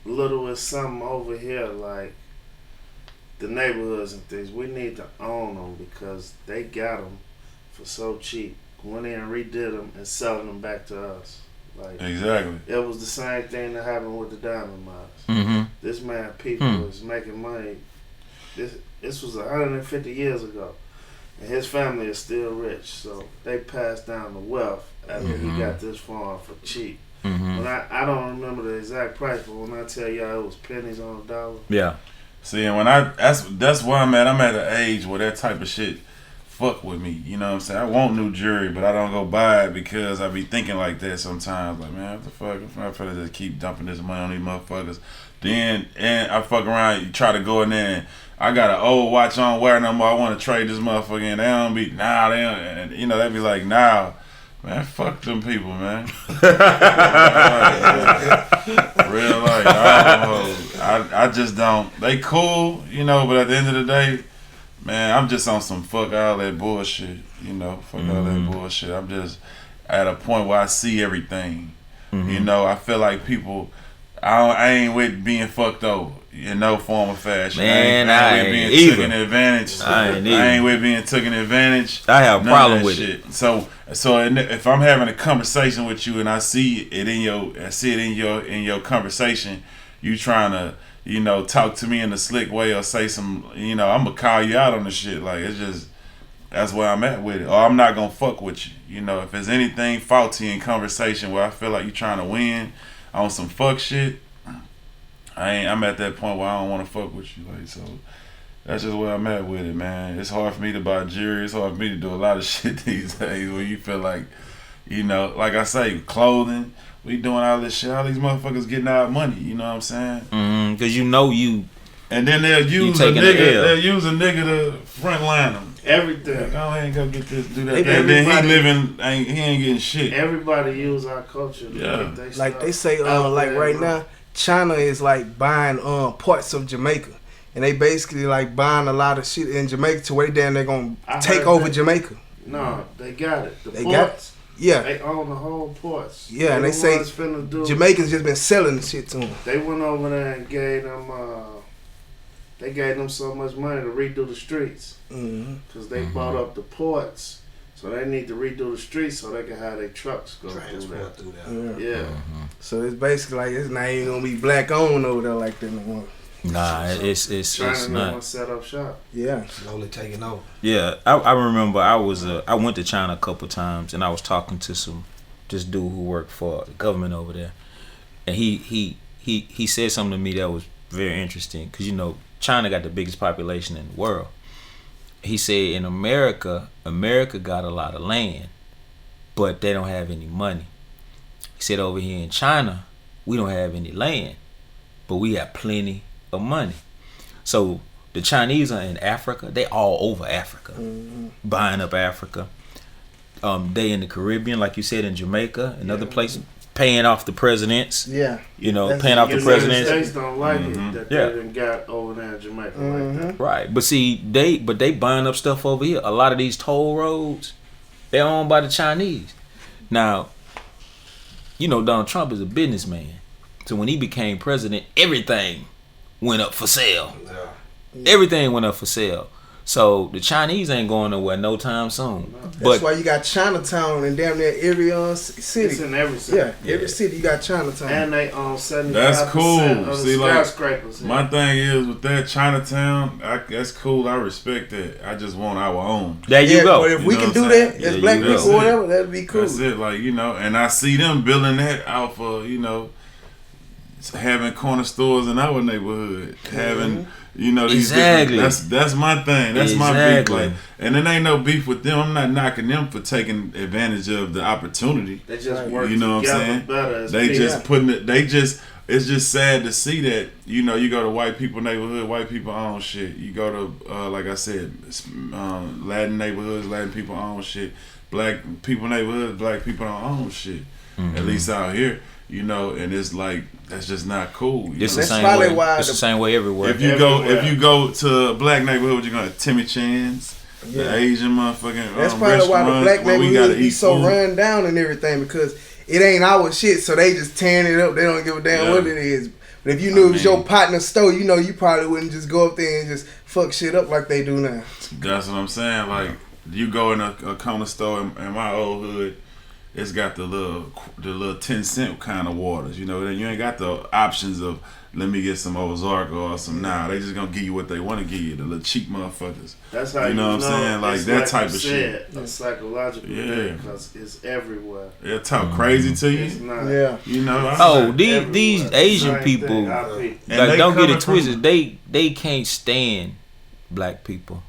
little as something over here, like the neighborhoods and things. We need to own them because they got them for so cheap. Went in and redid them and selling them back to us. Like exactly. It was the same thing that happened with the diamond mines. This man, people was making money. This was 150 years ago, and his family is still rich. So they passed down the wealth after he got this farm for cheap. When I don't remember the exact price, but when I tell y'all it was pennies on a dollar. Yeah. See, and when that's why I'm at an age where that type of shit fuck with me. You know what I'm saying? I want new jewelry, but I don't go buy it because I be thinking like that sometimes. Like, man, what the fuck? I'm not finna just keep dumping this money on these motherfuckers. Then and I fuck around, you try to go in there and I got an old watch on wear no more. I want to trade this motherfucker and they don't be they don't, and you know, they be like, man, fuck them people, man. Real life. I just don't. They cool, you know, but at the end of the day, man, I'm just on some fuck all that bullshit, you know, fuck all that bullshit. I'm just at a point where I see everything. You know, I feel like people, I ain't with being fucked over in no form or fashion. Man, I ain't with being taken advantage. I ain't with being taken advantage. I have a problem with it. So if I'm having a conversation with you and I see it in your conversation, you trying to, you know, talk to me in a slick way or say some, you know, I'm gonna call you out on the shit. Like, it's just, that's where I'm at with it. Or I'm not gonna fuck with you. You know, if there's anything faulty in conversation where I feel like you trying to win on some fuck shit, I'm at that point where I don't want to fuck with you. Like, so that's just where I'm at with it, man. It's hard for me to buy jewelry. It's hard for me to do a lot of shit these days where you feel like, you know, like I say, clothing, we doing all this shit. All these motherfuckers getting our money. You know what I'm saying? Because you know you. And then they'll use a nigga. They'll use a nigga to front line them. Everything. Like, oh, I ain't gonna get this, do that. And then he ain't getting shit. Everybody use our culture to get their like stuff they say, out like there, right bro. now, China is like buying parts of Jamaica, and they basically like buying a lot of shit in Jamaica to where they're gonna take over Jamaica. No, they got it. The They ports, got it? Yeah. They own the whole ports. Yeah, and they say Jamaicans just been selling the shit to them. They went over there and gave them. They gave them so much money to redo the streets because they bought up the ports, so they need to redo the streets so they can have their trucks go through there. Yeah. So it's basically like it's not even gonna be black owned over there like that no more. Nah, it's not. Set up shop. Yeah, slowly taking over. Yeah, I remember I went to China a couple times and I was talking to some this dude who worked for the government over there, and he said something to me that was very interesting because China got the biggest population in the world. He said in America got a lot of land, but they don't have any money. He said over here in China, we don't have any land, but we have plenty of money. So the Chinese are in Africa. They all over Africa, buying up Africa. They in the Caribbean, like you said, in Jamaica and other places, paying off the presidents. Yeah. Paying off the presidents. The States don't like it that they done got over there in Jamaica like that. Right. But see, they buying up stuff over here. A lot of these toll roads, they're owned by the Chinese. Now, Donald Trump is a businessman. So when he became president, everything went up for sale. Yeah. Everything went up for sale. So the Chinese ain't going nowhere no time soon. That's why you got Chinatown in damn near every city. It's in every city. Yeah, every city you got Chinatown. And they own 75% That's cool. of the See, like, skyscrapers. my thing is with that Chinatown, that's cool. I respect that. I just want our own. There you go. But if we can do that as black people or whatever, that'd be cool. That's it. Like, and I see them building that out for, having corner stores in our neighborhood, having these exactly. That's my thing. That's my beef. Like, and it ain't no beef with them. I'm not knocking them for taking advantage of the opportunity. They just work you know what I'm saying? Better as they people. just putting it. It's just sad to see that. You go to white people neighborhood, white people own shit. You go to like I said, Latin neighborhoods, Latin people own shit. Black people neighborhoods, black people don't own shit. At least out here. And it's like that's just not cool. It's the same way. It's the same way everywhere. If you go to a black neighborhood, you're going to Timmy Chan's, the Asian motherfucking that's probably why the black neighborhood be so run down and everything because it ain't our shit, so they just tearing it up. They don't give a damn what it is. But if you knew it was your partner's store, you probably wouldn't just go up there and just fuck shit up like they do now. That's what I'm saying. Like you go in a corner store in my old hood. It's got the little 10-cent kind of waters, Then you ain't got the options of let me get some Ozark or some. Nah, they just gonna give you what they want to give you, the little cheap motherfuckers. That's how you know what I'm saying, like that type of shit. It's psychological thing because it's everywhere. It'll talk crazy to you. It's not. Yeah. These Asian people, like don't get it twisted. They can't stand black people.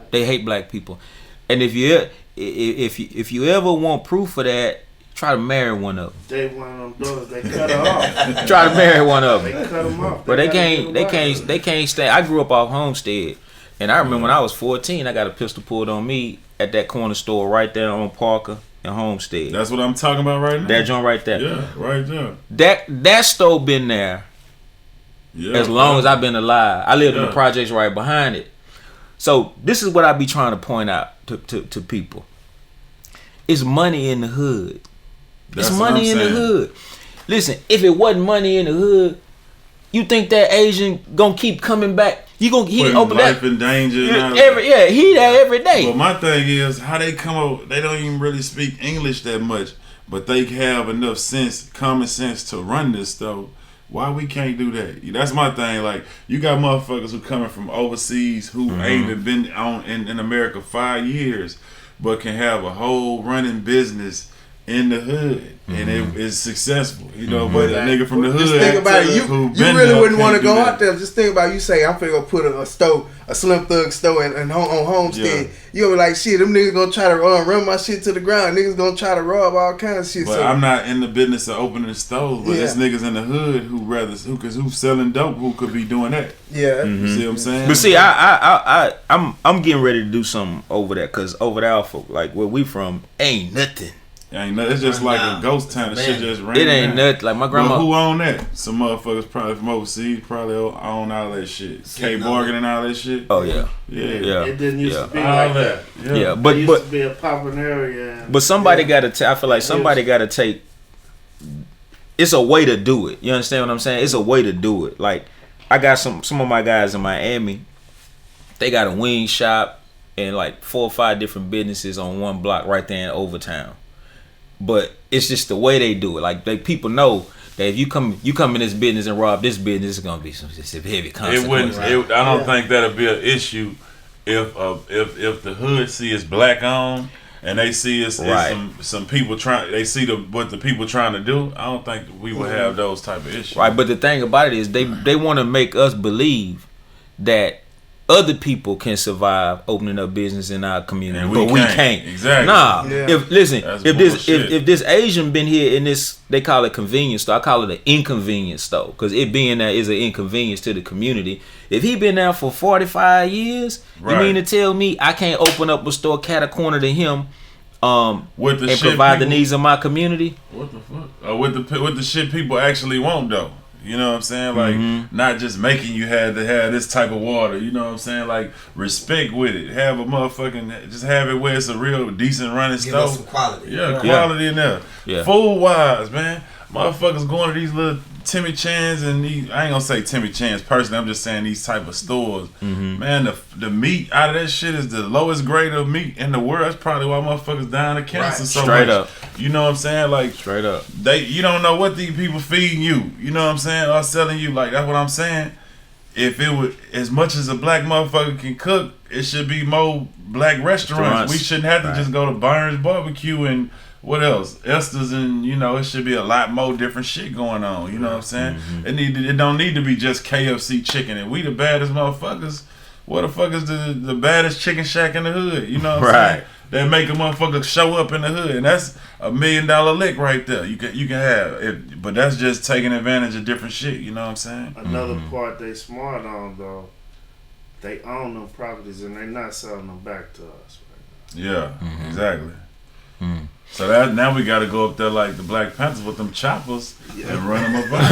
They hate black people, and if you ever want proof of that, try to marry one of them. They one of them daughters, they cut her off. Try to marry one of them. They cut them off. But they can't stand. I grew up off Homestead, and I remember when I was 14, I got a pistol pulled on me at that corner store right there on Parker and Homestead. That's what I'm talking about right now. That joint right there. Yeah, right there. That store been there as long as I've been alive. I lived in the projects right behind it. So this is what I be trying to point out to people. It's money in the hood. It's money in the hood. Listen, if it wasn't money in the hood, you think that Asian gonna keep coming back? He open life that in danger. he there every day. But my thing is how they come up. They don't even really speak English that much, but they have enough common sense to run this stuff. Why we can't do that? That's my thing. Like you got motherfuckers who coming from overseas who ain't even been in America 5 years, but can have a whole running business in the hood and it is successful. But a nigga from the hood. Just think about it. You really wouldn't want to go out there. Just think about it. You say I'm finna go put a Slim Thug store on Homestead. You gonna be like, shit, them niggas gonna try to run my shit to the ground. Niggas gonna try to rob all kinds of shit. But I'm not in the business of opening stores. But there's niggas in the hood who's selling dope who could be doing that. Yeah, you see what I'm saying? But see, I'm getting ready to do something over there because over there, like where we from, ain't nothing. It's just like a ghost town. The shit just ran. It ain't nothing. Like my grandma. But who own that? Some motherfuckers probably from overseas probably own all that shit. K Morgan and all that shit. Oh yeah. It didn't used to be like that. Yeah, but it used to be a popular area. But somebody got to. I feel like somebody got to take. It's a way to do it. You understand what I'm saying? It's a way to do it. Like I got some of my guys in Miami. They got a wing shop and like 4 or 5 different businesses on one block right there in Overtown. But it's just the way they do it. Like people know that if you come in this business and rob this business, it's gonna be some heavy consequences. I don't think that'll be an issue if the hood see it's black owned and they see us as some people trying. They see what the people trying to do. I don't think we would have those type of issues. Right, but the thing about it is they want to make us believe that other people can survive opening up business in our community, and but we can't. Exactly. Nah. Yeah. If this Asian been here in this, they call it convenience store. I call it an inconvenience store because it being there is an inconvenience to the community. If he been there for 45 years, you mean to tell me I can't open up a store cat a corner to him? With the and shit provide people, the needs of my community. What the fuck? With the shit people actually want though. You know what I'm saying? Like not just making you have to have this type of water. You know what I'm saying? Like respect with it. Have a motherfucking just have it where it's a real decent running Give store. us some quality. Yeah, quality in there. Yeah. Food wise, man. Motherfuckers going to these little Timmy Chan's and these, I ain't gonna say Timmy Chan's personally, I'm just saying these type of stores. Man, the meat out of that shit is the lowest grade of meat in the world. That's probably why motherfuckers dying of cancer so Straight much. up. You know what I'm saying? Like Straight up. you don't know what these people feeding you. You know what I'm saying? Or selling you. Like that's what I'm saying. If it would, as much as a black motherfucker can cook, it should be more black restaurants. We shouldn't have to just go to Burns Barbecue and what else? Esther's, and it should be a lot more different shit going on. You know what I'm saying? It don't need to be just KFC chicken. And we the baddest motherfuckers. What the fuck is the baddest chicken shack in the hood? You know what I'm saying? That make a motherfucker show up in the hood, and that's $1 million lick right there. You can have it, but that's just taking advantage of different shit. You know what I'm saying? Another part they smart on though, they own them properties and they not selling them back to us. Right now. Yeah, exactly. So that now we got to go up there like the Black Panthers with them choppers and run them up. Let's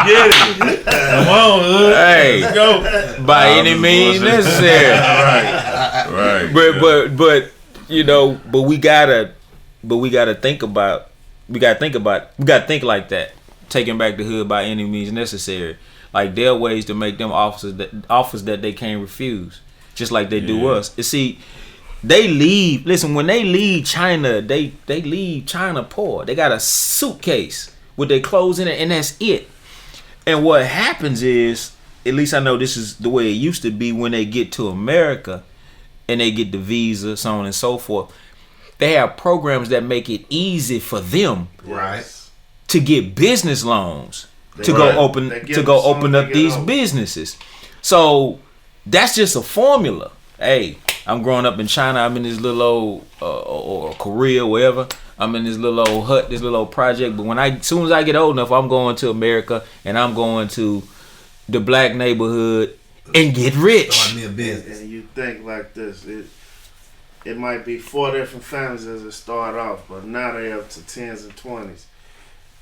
get it. Come on, hood. Hey, let's go. By any means necessary. Right. But we gotta think about. We gotta think like that. Taking back the hood by any means necessary. Like there are ways to make them offers that they can't refuse, just like they do us. You see. They leave. Listen, when they leave China, they leave China poor. They got a suitcase with their clothes in it, and that's it. And what happens is, at least I know this is the way it used to be when they get to America, and they get the visa, so on and so forth. They have programs that make it easy for them, to get business loans to go open up these businesses. So that's just a formula. Hey. I'm growing up in China. I'm in this little old or Korea, wherever. I'm in this little old hut, this little old project. But as soon as I get old enough, I'm going to America and I'm going to the black neighborhood and get rich. Start me a business. And you think like this, it might be 4 different families as it start off, but now they up to 10s and 20s,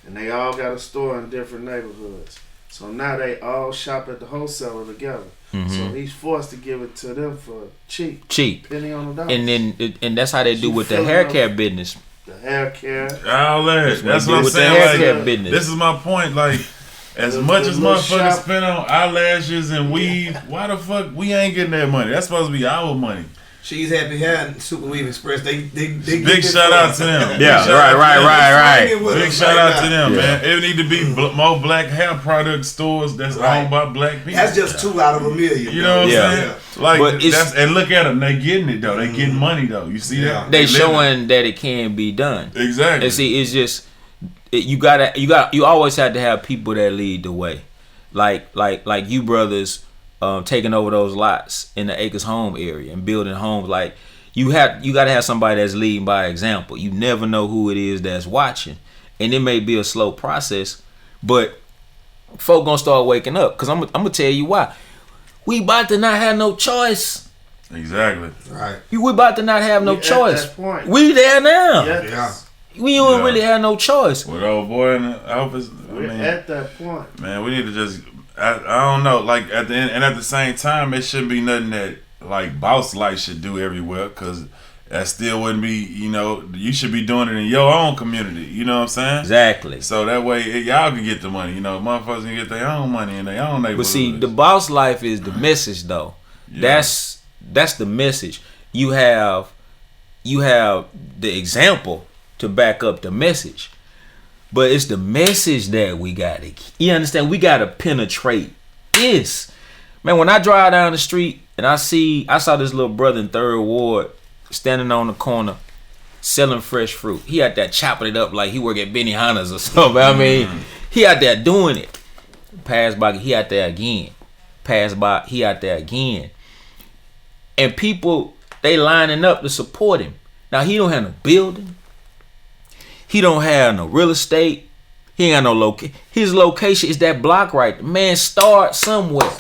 and they all got a store in different neighborhoods. So now they all shop at the wholesaler together. So he's forced to give it to them for cheap, penny on the dollar. And that's how they do with the hair care business. The hair care, all that. That's what I'm saying. Like, this is my point. Like, as much as motherfuckers spend on eyelashes and weave, why the fuck we ain't getting that money? That's supposed to be our money. She's Happy Hair and Super Weave Express. They big shout out to them. Yeah, right. Big shout out to them, man. It need to be more black hair product stores that's owned by black people. That's just 2 out of a million. You know what I'm saying? Like, and look at them. They getting it though. They getting money though. You see that? They showing that it can be done. Exactly. And see, it's just you always have to have people that lead the way, like you brothers. Taking over those lots in the Acres Home area and building homes. Like you got to have somebody that's leading by example. You never know who it is that's watching, and it may be a slow process, but folk gonna start waking up. Cause I'm gonna tell you why. We about to not have no choice. Exactly. Right. We about to not have no choice. At that point. We there now. Yeah. We don't really have no choice. With old boy in the office. We're at that point. Man, we need to just. I don't know. Like at the end, and at the same time, it shouldn't be nothing that like boss life should do everywhere, because that still wouldn't be. You should be doing it in your own community. You know what I'm saying? Exactly. So that way, y'all can get the money. Motherfuckers can get their own money in their own neighborhood. But see, the boss life is the message, though. Yeah. That's the message. You have the example to back up the message. But it's the message that we gotta. You understand? We gotta penetrate this. Man, when I drive down the street and I saw this little brother in 3rd Ward standing on the corner selling fresh fruit. He out there chopping it up like he work at Benihana's or something. I mean, he out there doing it. Pass by, he out there again. Pass by, he out there again. And people, they lining up to support him. Now, he don't have no building. He don't have no real estate. He ain't got no location. His location is that block right there. Man, start somewhere.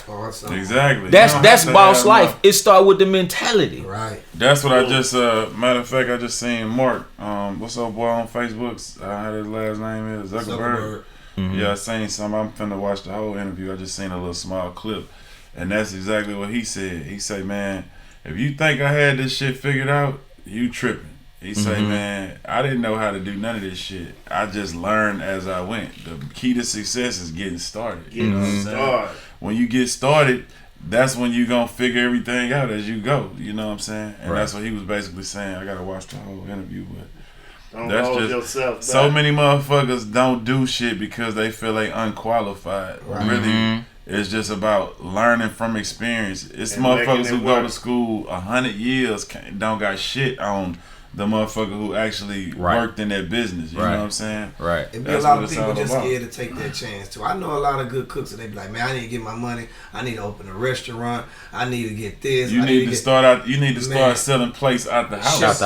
Exactly. That's boss life. It start with the mentality. Right. That's what I just, matter of fact, I just seen Mark, what's up, boy, on Facebook? How his last name is? Zuckerberg. Mm-hmm. Yeah, I seen some. I'm finna watch the whole interview. I just seen a little small clip. And that's exactly what he said. He say, man, if you think I had this shit figured out, you tripping. He say, man, I didn't know how to do none of this shit. I just learned as I went. The key to success is getting started. You know what I'm saying? When you get started, that's when you gonna figure everything out as you go. You know what I'm saying? And that's what he was basically saying. I gotta watch the whole interview, but don't that's hold just yourself back. So many motherfuckers don't do shit because they feel they unqualified. Right. Really, it's just about learning from experience. It's and motherfuckers who go to school 100 years don't got shit on the motherfucker who actually worked in that business. You know what I'm saying? Right. It be a lot of people just scared to take that chance too. I know a lot of good cooks and they be like, man, I need to get my money. I need to open a restaurant. I need to get this. You need to start out. You need to start selling plates out the house. Just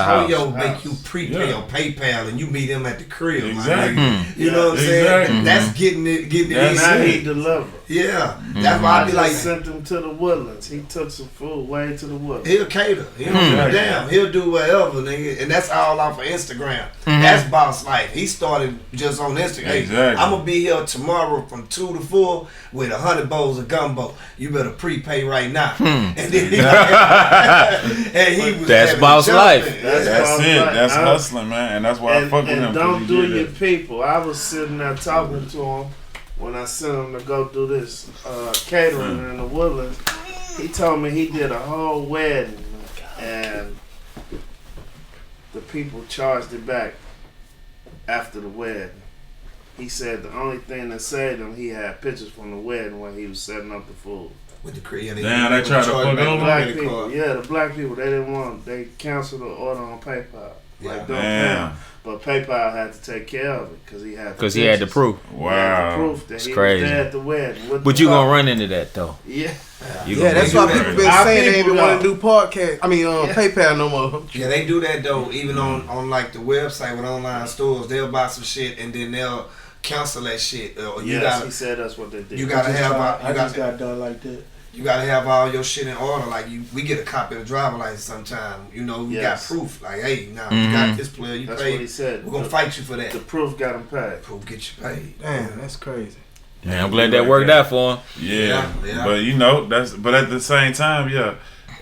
make you prepay on PayPal and you meet them at the crib. Exactly. You know what I'm saying? That's getting it in. Now he deliver. Yeah. That's why I be like, sent him to the Woodlands. He took some food way to the Woodlands. He'll cater. He'll do damn. He'll do whatever, nigga. And that's all off of Instagram. That's boss life. He started just on Instagram. Exactly. I'm gonna be here tomorrow from 2 to 4 with 100 bowls of gumbo. You better prepay right now. And then he was that's boss life. That's it. That's hustling, man. And that's why I fuck with him. Don't do your people. I was sitting there talking to him when I sent him to go do this catering in the Woodlands. He told me he did a whole wedding and the people charged it back after the wedding. He said the only thing that saved him, he had pictures from the wedding when he was setting up the food. With the creative. Damn, they tried to fuck over black people. Yeah, the black people, they didn't want. They canceled the order on PayPal. Like, don't pay. But PayPal had to take care of it because he had. Because he had the proof. Wow, he had the proof that it's he crazy. was there at the wedding. But you gonna run into that though. Yeah. That's why people been saying they ain't even want to do podcast. I mean, PayPal no more. Yeah, they do that though. Even on like the website with online stores, they'll buy some shit and then they'll cancel that shit. He said that's what they did. You gotta have. I just got done like that. You gotta have all your shit in order. Like we get a copy of the driver license sometime. You know, we got proof. Like, hey, you got this player. You that's paid. What he said. We're gonna fight you for that. The proof got him paid. Proof get you paid. Damn, that's crazy. Man, I'm glad that worked out for him. Yeah. But you know but at the same time,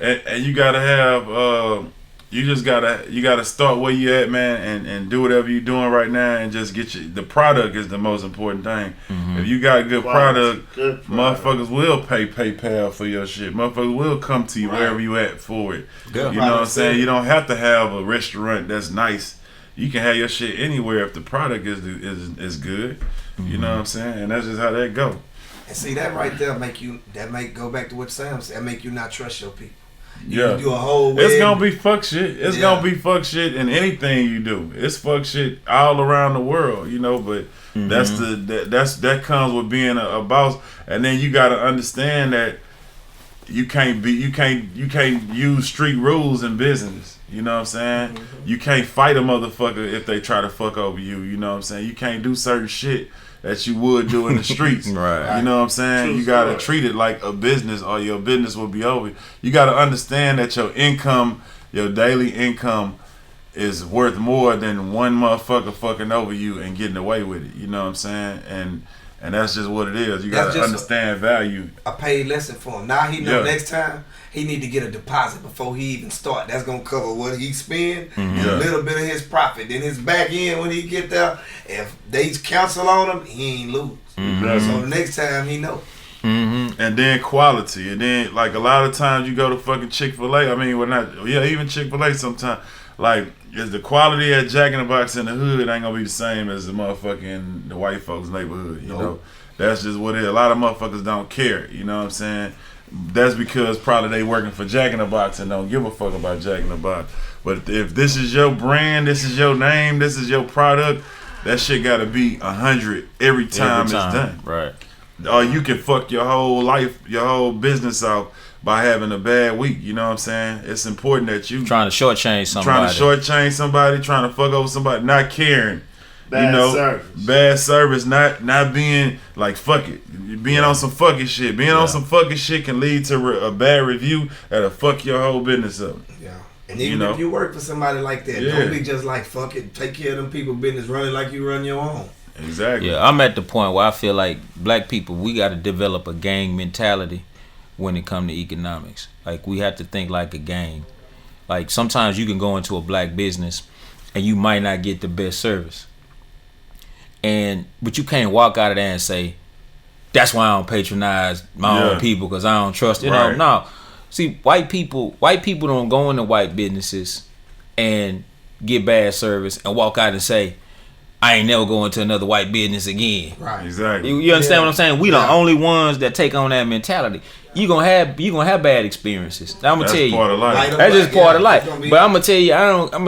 and you gotta have. You gotta start where you at, man, and do whatever you're doing right now, and just get the product is the most important thing. If you got a good product, motherfuckers will pay PayPal for your shit. Motherfuckers will come to you wherever you at for it. You know what I'm saying? You don't have to have a restaurant that's nice. You can have your shit anywhere if the product is good. You know what I'm saying? And that's just how that go. And see, that right there make go back to what Sam said. That make you not trust your people. You do a whole wedding. It's gonna be fuck shit. It's gonna be fuck shit in anything you do. It's fuck shit all around the world, you know. But that comes with being a boss, and then you gotta understand that you can't use street rules in business. You know what I'm saying? You can't fight a motherfucker if they try to fuck over you. You know what I'm saying? You can't do certain shit that you would do in the streets. Right. You know what I'm saying? You got to treat it like a business or your business will be over. You got to understand that your income, your daily income is worth more than one motherfucker fucking over you and getting away with it. You know what I'm saying? And that's just what it is. You got to understand value. A paid lesson for him. Now he know next time he need to get a deposit before he even start. That's going to cover what he spend and a little bit of his profit. Then his back end when he get there, if they cancel on him, he ain't lose. So the next time he know. And then quality. And then like a lot of times you go to fucking Chick-fil-A. I mean, even Chick-fil-A sometimes. Like, is the quality at Jack in the Box in the hood ain't gonna be the same as the motherfucking the white folks neighborhood, you know? That's just what it is. A lot of motherfuckers don't care, you know what I'm saying? that's because probably they working for Jack in the Box and don't give a fuck about Jack in the Box. But if this is your brand, this is your name, this is your product, that shit gotta be 100 every time it's done. Right. Or you can fuck your whole life, your whole business out by having a bad week. You know what I'm saying? It's important that you Trying to shortchange somebody. Trying to fuck over somebody, not caring. Bad service. Bad service, not being like fuck it. Being on some fucking shit. Being on some fucking shit can lead to a bad review that'll fuck your whole business up. Yeah. And even if you work for somebody like that, don't be just like fuck it, take care of them people business, run it like you run your own. Exactly. Yeah, I'm at the point where I feel like black people, we got to develop a gang mentality when it comes to economics. Like, we have to think like a gang. Like, sometimes you can go into a black business and you might not get the best service. But you can't walk out of there and say, that's why I don't patronize my own people because I don't trust it. Right. No. See, white people don't go into white businesses and get bad service and walk out and say, I ain't never going to another white business again. Right. Exactly. You understand what I'm saying? We the only ones that take on that mentality. You gonna have bad experiences. I'm gonna tell you. That's part of life. That's just part of life. But I'm gonna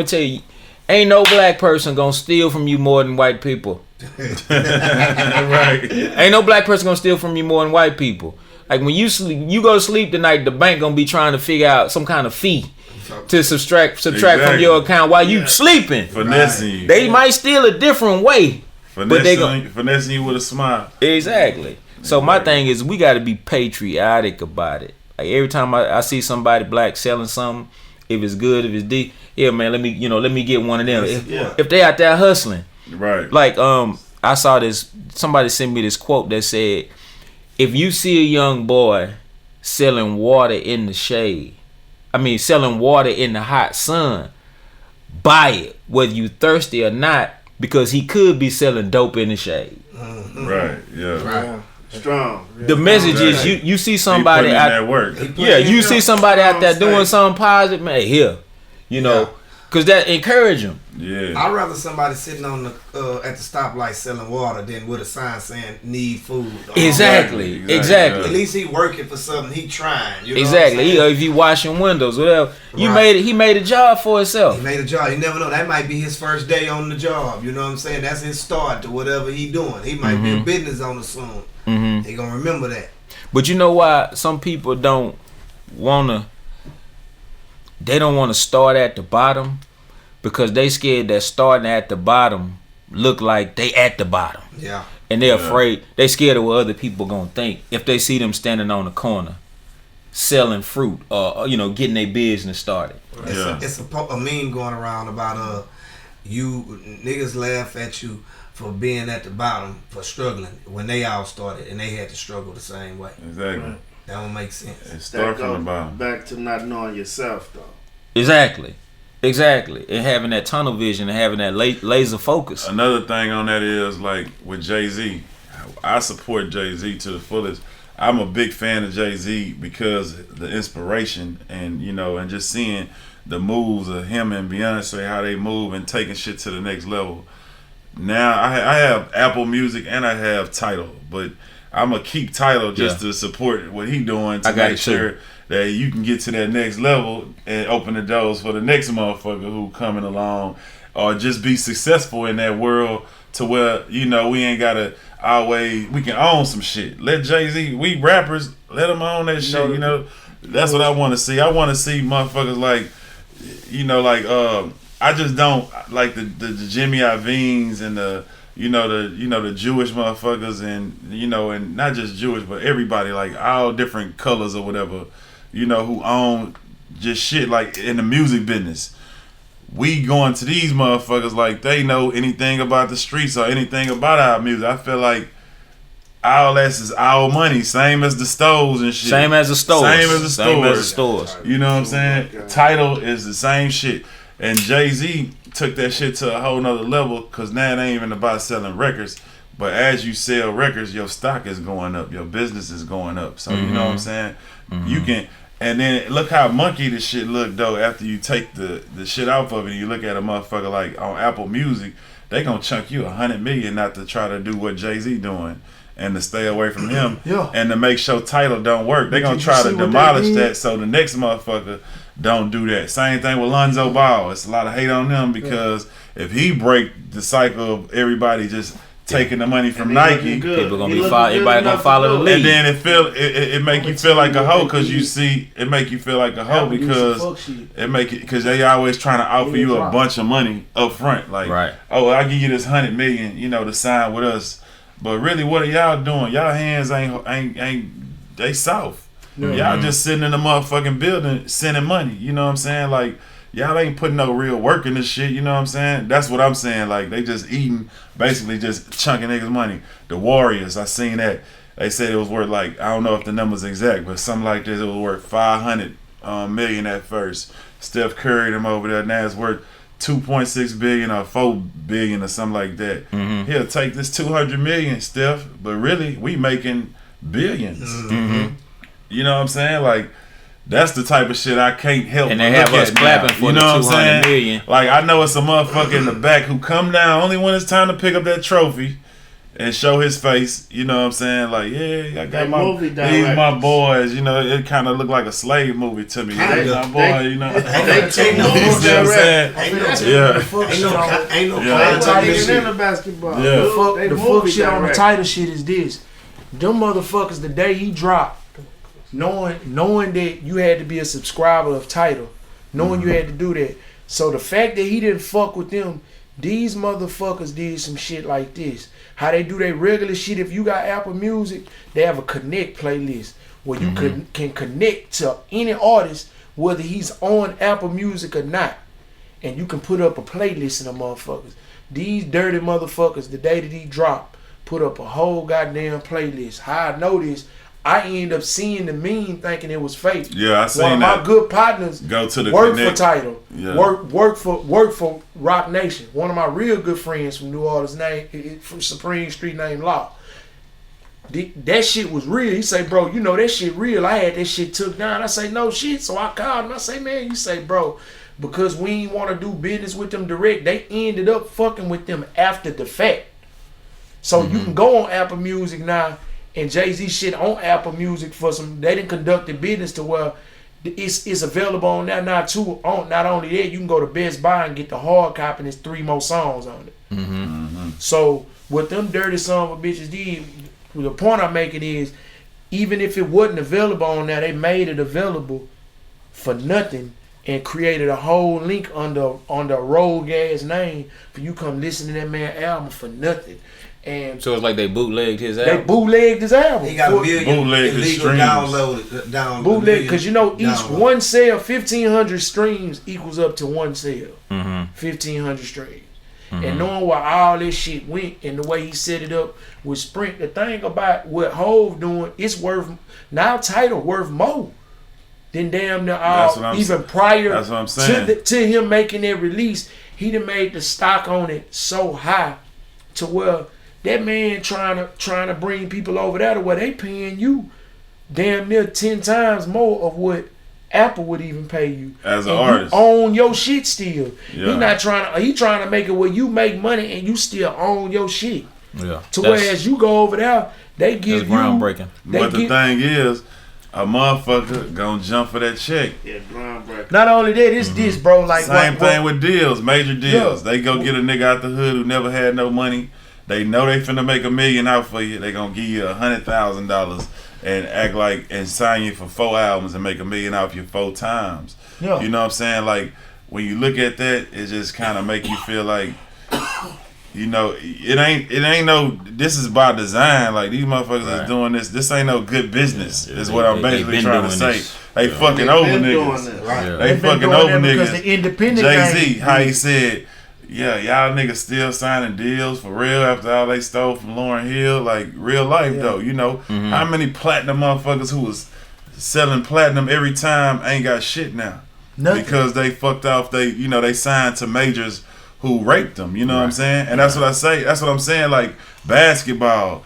tell you, ain't no black person gonna steal from you more than white people. Right. Ain't no black person gonna steal from you more than white people. Like when you sleep, you go to sleep tonight, the bank gonna be trying to figure out some kind of fee to subtract from your account while you sleeping. Finessing you. They might steal a different way. Finessing you with a smile. Exactly. So my thing is, we got to be patriotic about it. Like every time I see somebody black selling something, if it's good, if it's deep, yeah, man, let me get one of them. If they out there hustling, right? Like I saw this. Somebody sent me this quote that said, "If you see a young boy selling water in the shade, selling water in the hot sun, buy it, whether you thirsty or not, because he could be selling dope in the shade." Mm-hmm. Right. Yeah. Right. Strong. The message is you see somebody out work. You see somebody out there doing something positive, man. Here, because that encourage them. Yeah. I'd rather somebody sitting on the at the stoplight selling water than with a sign saying need food. Exactly. At least he working for something. He trying. You know exactly. If he washing windows, whatever. He made a job for himself. He made a job. You never know. That might be his first day on the job. You know what I'm saying? That's his start to whatever he doing. He might be a business owner soon. He gonna remember that. But you know why some people don't wanna start at the bottom? Because they scared that starting at the bottom look like they at the bottom. Yeah. And they're afraid. They scared of what other people gonna think if they see them standing on the corner selling fruit or getting their business started. It's a meme going around about you niggas laugh at you for being at the bottom, for struggling when they all started and they had to struggle the same way. Exactly. That don't make sense. It starts from the bottom. Back to not knowing yourself though. Exactly. And having that tunnel vision and having that laser focus. Another thing on that is like with Jay-Z, I support Jay-Z to the fullest. I'm a big fan of Jay-Z because the inspiration and and just seeing the moves of him and Beyonce, how they move and taking shit to the next level. Now I have Apple Music and I have Tidal, but I'm gonna keep Tidal just to support what he doing to make sure that you can get to that next level and open the doors for the next motherfucker who coming along, or just be successful in that world to where we ain't gotta always, we can own some shit. Let Jay-Z, we rappers, let him own that shit. That's what I want to see. I want to see motherfuckers like I just don't like the Jimmy Iovine's and the Jewish motherfuckers and not just Jewish but everybody, like all different colors or whatever, who own just shit like in the music business. We going to these motherfuckers like they know anything about the streets or anything about our music. I feel like all that is our money, same as the stores and shit. Same as the stores. You know what I'm saying? Tidal is the same shit. And Jay-Z took that shit to a whole nother level because now it ain't even about selling records. But as you sell records, your stock is going up. Your business is going up. So you know what I'm saying? You can, and then look how monkey this shit look though after you take the shit off of it and you look at a motherfucker like on Apple Music, they gonna chunk you $100 million not to try to do what Jay-Z doing. and to stay away from him, Yeah. and to make sure title don't work. They gonna Did you try see to what they demolish did? that so the next motherfucker don't do that. Same thing with Lonzo Ball. It's a lot of hate on him because if he break the cycle of everybody just taking the money from Nike, people gonna be everybody gonna follow the lead. and then it make you feel like a hoe because you see it make you feel like a hoe because it make it because they always trying to offer you a bunch of money up front, like oh I give you this 100 million, you know, to sign with us, but really what are y'all doing? Y'all hands ain't they soft. Y'all just sitting in the motherfucking building sending money. You know what I'm saying? Like y'all ain't putting no real work in this shit. You know what I'm saying? That's what I'm saying. Like they just eating, basically just chunking niggas' money. The Warriors, I seen that. They said it was worth like, I don't know if the number's exact, but something like this. It was worth 500 million at first. Steph Curry them over there. Now it's worth 2.6 billion or 4 billion or something like that. He'll take this 200 million, Steph, but really we making billions. You know what I'm saying? Like that's the type of shit I can't help. And they have us clapping for the 200 million. Like I know it's a motherfucker in the back who come down only when it's time to pick up that trophy and show his face. You know what I'm saying? Like yeah, I got these my boys. You know, it kind of looked like a slave movie to me. My boy, you know. Ain't no context in the basketball. The fuck shit on the title shit is this. Them motherfuckers the day he dropped, knowing that you had to be a subscriber of Tidal, knowing you had to do that. So the fact that he didn't fuck with them, these motherfuckers did some shit like this. How they do their regular shit, if you got Apple Music, they have a connect playlist where you can connect to any artist, whether he's on Apple Music or not. And you can put up a playlist of them motherfuckers. These dirty motherfuckers, the day that he dropped, put up a whole goddamn playlist. How I know this, I end up seeing the meme thinking it was fake. Yeah, I seen One of that. my good partners Go to the work Connect. for Tidal. Yeah. Work for Rock Nation. One of my real good friends from New Orleans, from Supreme Street named Law. That shit was real. He say, bro, you know that shit real. I had that shit took down. I say, no shit. So I called him. I say, man, you say, bro, because we ain't want to do business with them direct, they ended up fucking with them after the fact. So you can go on Apple Music now, and Jay-Z shit on Apple Music for some. They didn't conduct the business to where it's available on that now too. Not only that, you can go to Best Buy and get the hard copy, and there's 3 more songs on it. So what them dirty son of a bitches did, the point I'm making is, even if it wasn't available on there, they made it available for nothing and created a whole link under a rogue ass name for you come listen to that man album for nothing. And so it's like they bootlegged his album. They bootlegged his album. He got a million bootleg illegal download. Bootleg, because you know each one sale, 1,500 streams equals up to one sale. 1,500 streams. And knowing where all this shit went and the way he set it up with Sprint, the thing about what Hove doing, it's worth now. Tidal worth more than damn near all. Even prior that's what I'm saying. To him making that release, he done made the stock on it so high to where that man trying to bring people over there to where they paying you damn near 10 times more of what Apple would even pay you as an artist. You own your shit still. Yeah. He trying to make it where you make money and you still own your shit. Yeah. To whereas you go over there, they give you groundbreaking. But the thing is, a motherfucker gonna jump for that check. Yeah, groundbreaking. Not only that, it's this, bro. Like same thing with deals, major deals. Yeah. They go get a nigga out the hood who never had no money. They know they finna make $1 million out for you. They gonna give you $100,000 and act like and sign you for 4 albums and make $1 million off you 4 times. Yeah. You know what I'm saying? Like when you look at that, it just kind of make you feel like, you know, it ain't no. This is by design. Like these motherfuckers is doing this. This ain't no good business. Is what I'm basically trying to say. They fucking over niggas. They fucking over niggas. Because the independent Jay-Z, how he said, yeah, y'all niggas still signing deals for real after all they stole from Lauryn Hill. Like real life though, you know. How many platinum motherfuckers who was selling platinum every time ain't got shit now? Nothing. Because they fucked off. They signed to majors who raped them. You know what I'm saying? And that's what I say. That's what I'm saying. Like basketball,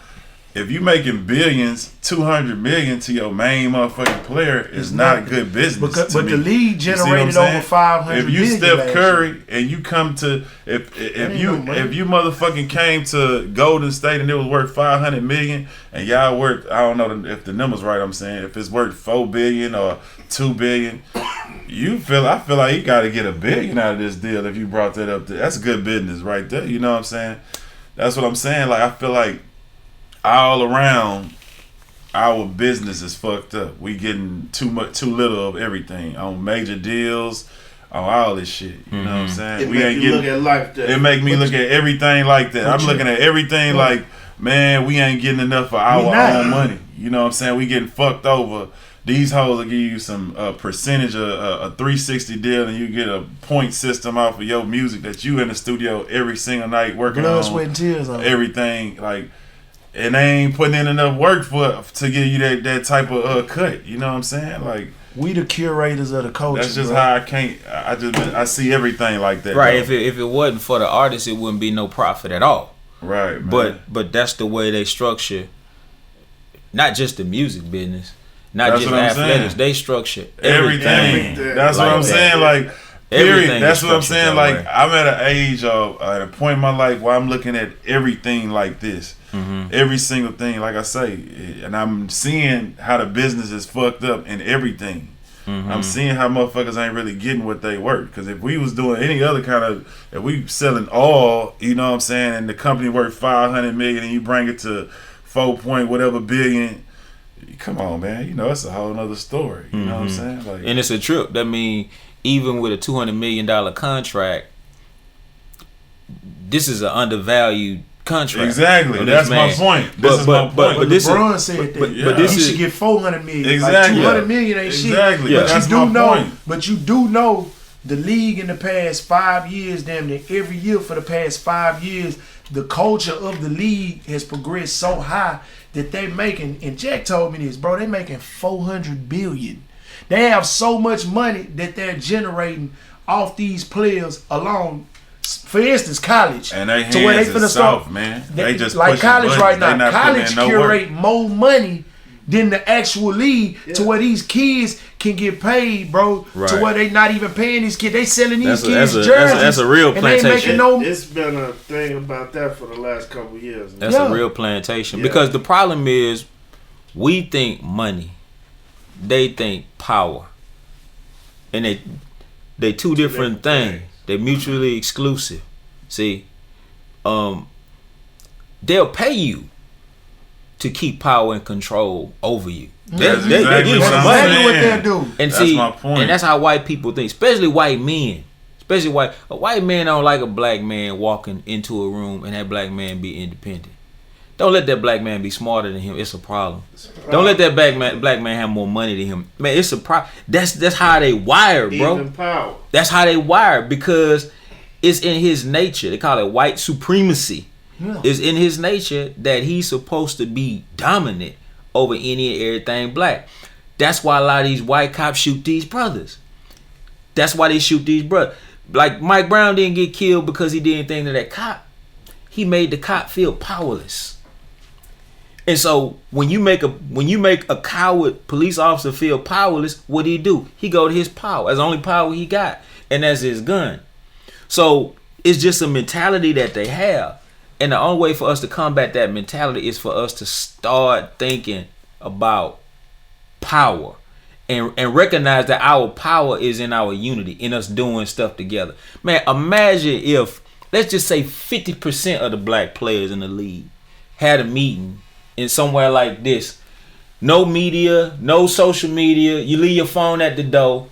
if you making billions, 200 million to your main motherfucking player is not good business. But the league generated over 500 If you million Steph last Curry year. and you come to if you motherfucking came to Golden State and it was worth 500 million and y'all worth, I don't know if the number's right, I'm saying if it's worth 4 billion or 2 billion, I feel like you got to get $1 billion out of this deal if you brought that up there. That's good business right there. You know what I'm saying? That's what I'm saying. Like I feel like all around our business is fucked up. We getting too little of everything on major deals, on all this shit. You know what I'm saying? We ain't look at life that. It make me look at everything like that. I'm looking at everything like, man, we ain't getting enough for our own money. You know what I'm saying? We getting fucked over. These hoes will give you some percentage of a 360 deal, and you get a point system off of your music that you in the studio every single night working Blood, on. sweat, and tears on everything. Like, and they ain't putting in enough work to give you that type of cut. You know what I'm saying? Like, we the curators of the culture. that's just how I see everything like that. Right. Though. If it wasn't for the artists, it wouldn't be no profit at all. Right. Man. But that's the way they structure. Not just the music business. Not That's just what I'm athletics. saying. They structure everything. That's like what I'm that. saying. Like, period. Everything That's is what I'm structured saying. that Like, way. I'm at an age at a point in my life where I'm looking at everything like this. Every single thing, like I say, and I'm seeing how the business is fucked up in everything. I'm seeing how motherfuckers ain't really getting what they worth. Because if we was doing any other kind of, if we selling all, you know what I'm saying, and the company worth 500 million and you bring it to 4 point whatever billion, come on, man. You know, it's a whole nother story. You know what I'm saying? Like, And it's a trip. That mean, even with a $200 million contract, this is an undervalued contract. Exactly. That's my point. But this LeBron said that. But this he is should get 400 million. Exactly. Like 200 million ain't shit. Exactly. But That's you do my know. point. But you do know the league in the past 5 years, damn near every year for the past 5 years, the culture of the league has progressed so high that they making. And Jack told me this, bro. They making 400 billion. They have so much money that they're generating off these players alone. For instance, college. And they to where they hands finna is soft, man. They just like pushing college buttons. right They now. not College putting in no curate work. more money than the actual league to where these kids can get paid, bro. Right. To where they not even paying these kids. They selling these kids jerseys. That's a real and they ain't plantation. making no. It's been a thing about that for the last couple of years. That's a real plantation. Yeah. Because the problem is, we think money, they think power, and they two different things. They're mutually exclusive. See, they'll pay you to keep power and control over you. That's They exactly give you what some I'm money. Exactly what saying. they do. And That's see, my point. and that's how white people think, especially white men. Especially a white man don't like a black man walking into a room and that black man be independent. Don't let that black man be smarter than him. It's a problem. Don't let that black man have more money than him. Man, it's a problem. That's how they wired, bro. Even power. That's how they wired because it's in his nature. They call it white supremacy. Yeah. It's in his nature that he's supposed to be dominant over any and everything black. That's why a lot of these white cops shoot these brothers. That's why they shoot these brothers. Like Mike Brown didn't get killed because he did anything to that cop. He made the cop feel powerless. And so when you make a coward police officer feel powerless, what do? He go to his power. That's the only power he got, and that's his gun. So it's just a mentality that they have. And the only way for us to combat that mentality is for us to start thinking about power and recognize that our power is in our unity, in us doing stuff together. Man, imagine if, let's just say 50% of the black players in the league had a meeting in somewhere like this. No media, no social media. You leave your phone at the door,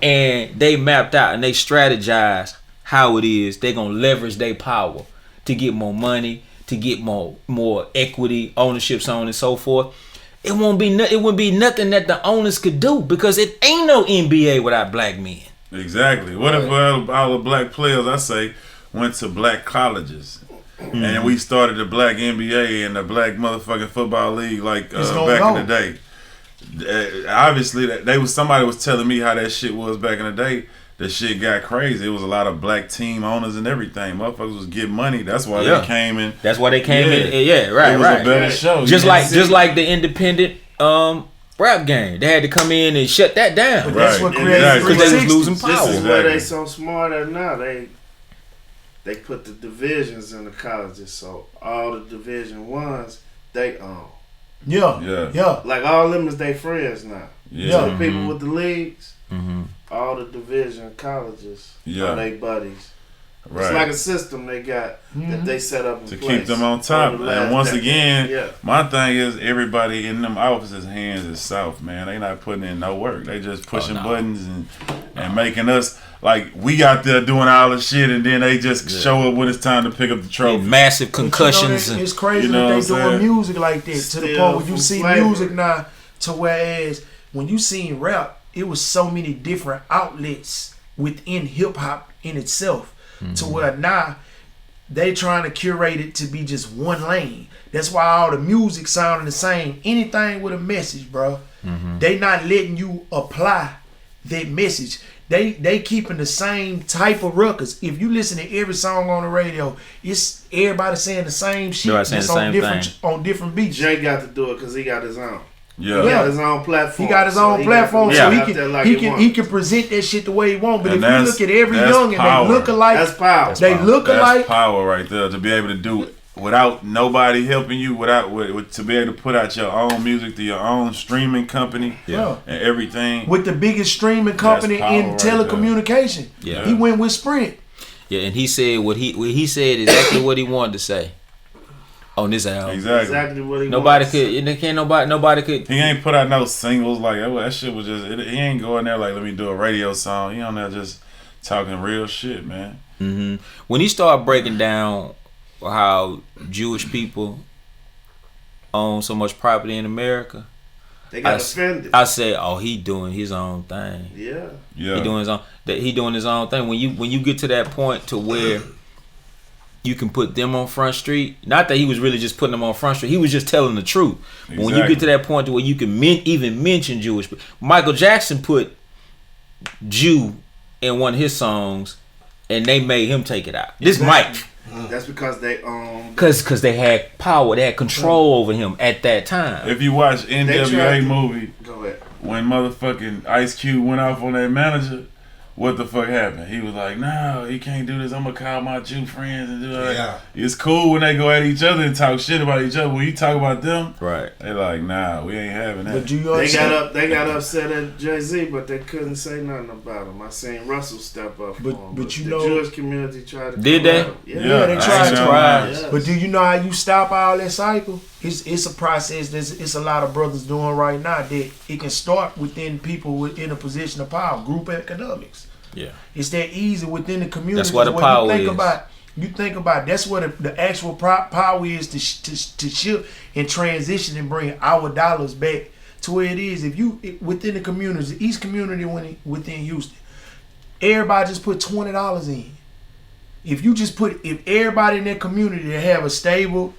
and they mapped out and they strategized how it is they're gonna leverage their power to get more money, to get more equity, ownership, so on and so forth. It wouldn't be nothing that the owners could do because it ain't no NBA without black men. Exactly. What if all the black players, I say, went to black colleges? And we started the black NBA and the black motherfucking football league like back in the day. Obviously, somebody was telling me how that shit was back in the day. the shit got crazy. It was a lot of black team owners and everything. Motherfuckers was getting money. That's why they came in. That's why they came in. Yeah, right, it was a better show. Just like the independent rap game. They had to come in and shut that down. But that's what created because they was losing power. This is where they so smart at now. They put the divisions in the colleges, so all the Division 1s they own. Yeah. Like all them is they friends now. Yeah. So the people with the leagues, all the division colleges are they buddies. Right. It's like a system they got that they set up to keep them on top. And once again, my thing is everybody in them offices' hands is South, man. They not putting in no work. They just pushing buttons and making us like we out there doing all the shit, and then they just show up when it's time to pick up the trophy. Massive concussions. It's crazy that they doing music like that to the point where you see music now to whereas when you seen rap, it was so many different outlets within hip hop in itself. To where now they trying to curate it to be just one lane. That's why all the music sounding the same. Anything with a message, bro. They not letting you apply that message. They keeping the same type of records. If you listen to every song on the radio, it's everybody saying the same shit. It's on different beats. Jay got to do it because he got his own. He got his own platform. He got his own platform, so he can present that shit the way he want. But if you look at every young and they look alike, that's power. That's power right there to be able to do it without nobody helping you, to be able to put out your own music to your own streaming company, and everything. With the biggest streaming company in telecommunication, he went with Sprint. Yeah, and he said what he said exactly what he wanted to say. On this album, exactly what he nobody wants. Nobody could. He ain't put out no singles like that shit was just. He ain't going there like let me do a radio song. He on there just talking real shit, man. When he started breaking down how Jewish people own so much property in America, they got offended. I said, "Oh, he doing his own thing." Yeah. He doing his own thing. When you get to that point to where you can put them on Front Street. Not that he was really just putting them on Front Street. He was just telling the truth. Exactly. When you get to that point to where you can even mention Jewish people. Michael Jackson put Jew in one of his songs, and they made him take it out. This Mike. That's because they Because they had power. They had control over him at that time. If you watch NWA movie, go ahead. When motherfucking Ice Cube went off on that manager, what the fuck happened? He was like, no, he can't do this. I'm going to call my Jew friends and do that. Yeah. It's cool when they go at each other and talk shit about each other. When you talk about them, they like, nah, we ain't having that. But they got upset at Jay-Z, but they couldn't say nothing about him. I seen Russell step up for him. But the Jewish community tried to Did they? Yeah, they tried to. Yes. But do you know how you stop all that cycle? It's a process it's a lot of brothers doing right now that it can start within people within a position of power, group economics. Yeah, it's that easy within the community. That's what the power is. You think about that's what the actual power is to shift and transition and bring our dollars back to where it is. If you within the communities, each community within Houston, everybody just put $20 in. If everybody in that community that have a stable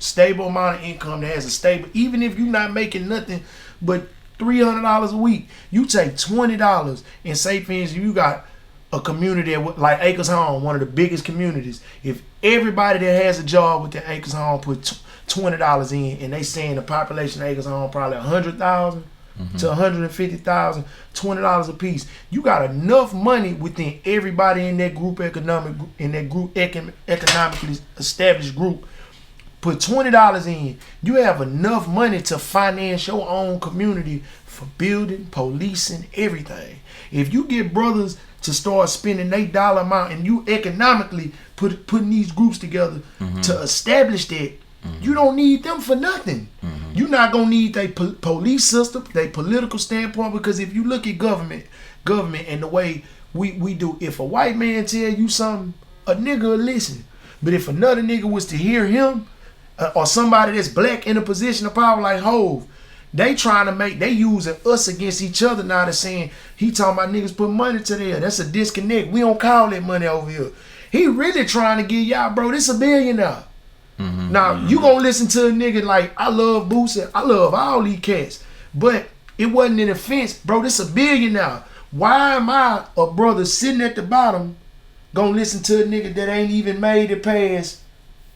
amount of income, that has a stable, even if you're not making nothing but $300 a week, you take $20 and say, for instance, you got a community like Acres Home, one of the biggest communities. If everybody that has a job within Acres Home put $20 in, and they saying the population of Acres Home probably 100,000 to 150,000, $20 a piece. You got enough money within everybody in that economically established group. Put $20 in. You have enough money to finance your own community for building, policing, everything. If you get brothers to start spending their dollar amount and you economically putting these groups together to establish that, you don't need them for nothing. You're not going to need their police system, their political standpoint, because if you look at government and the way we do, if a white man tell you something, a nigga will listen. But if another nigga was to hear him, or somebody that's black in a position of power like Hove, they using us against each other now. They're saying, he talking about niggas put money to there. That's a disconnect. We don't call that money over here. He really trying to get y'all, bro, this $1 billion now. Now, you gonna listen to a nigga like, I love Boosie, I love all these cats, but it wasn't an offense, bro, this $1 billion now. Why am I, a brother sitting at the bottom, gonna listen to a nigga that ain't even made it past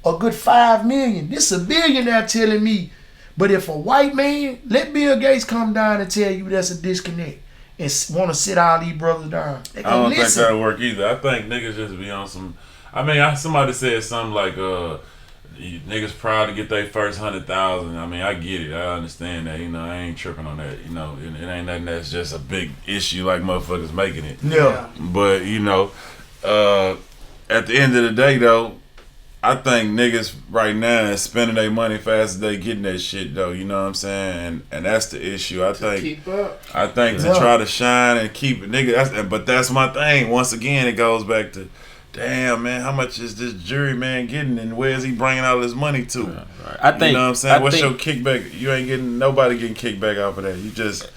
a good 5 million? This a billionaire telling me. But if a white man, let Bill Gates come down and tell you that's a disconnect and want to sit all these brothers down. They I don't listen. think that'll work either. I think niggas just be on some. I mean, somebody said something like, niggas proud to get their first 100,000. I mean, I get it. I understand that. You know, I ain't tripping on that. You know, it ain't nothing that's just a big issue like motherfuckers making it. Yeah. But, you know, at the end of the day, though, I think niggas right now is spending their money fast as they getting that shit, though. You know what I'm saying? And that's the issue. I think Keep up. I think to try to shine and keep it, nigga. But that's my thing. Once again, it goes back to, damn, man, how much is this jury man getting, and where is he bringing all his money to? Right. I think, you know what I'm saying. What's your kickback? You ain't getting nobody getting kickback off of that. You just,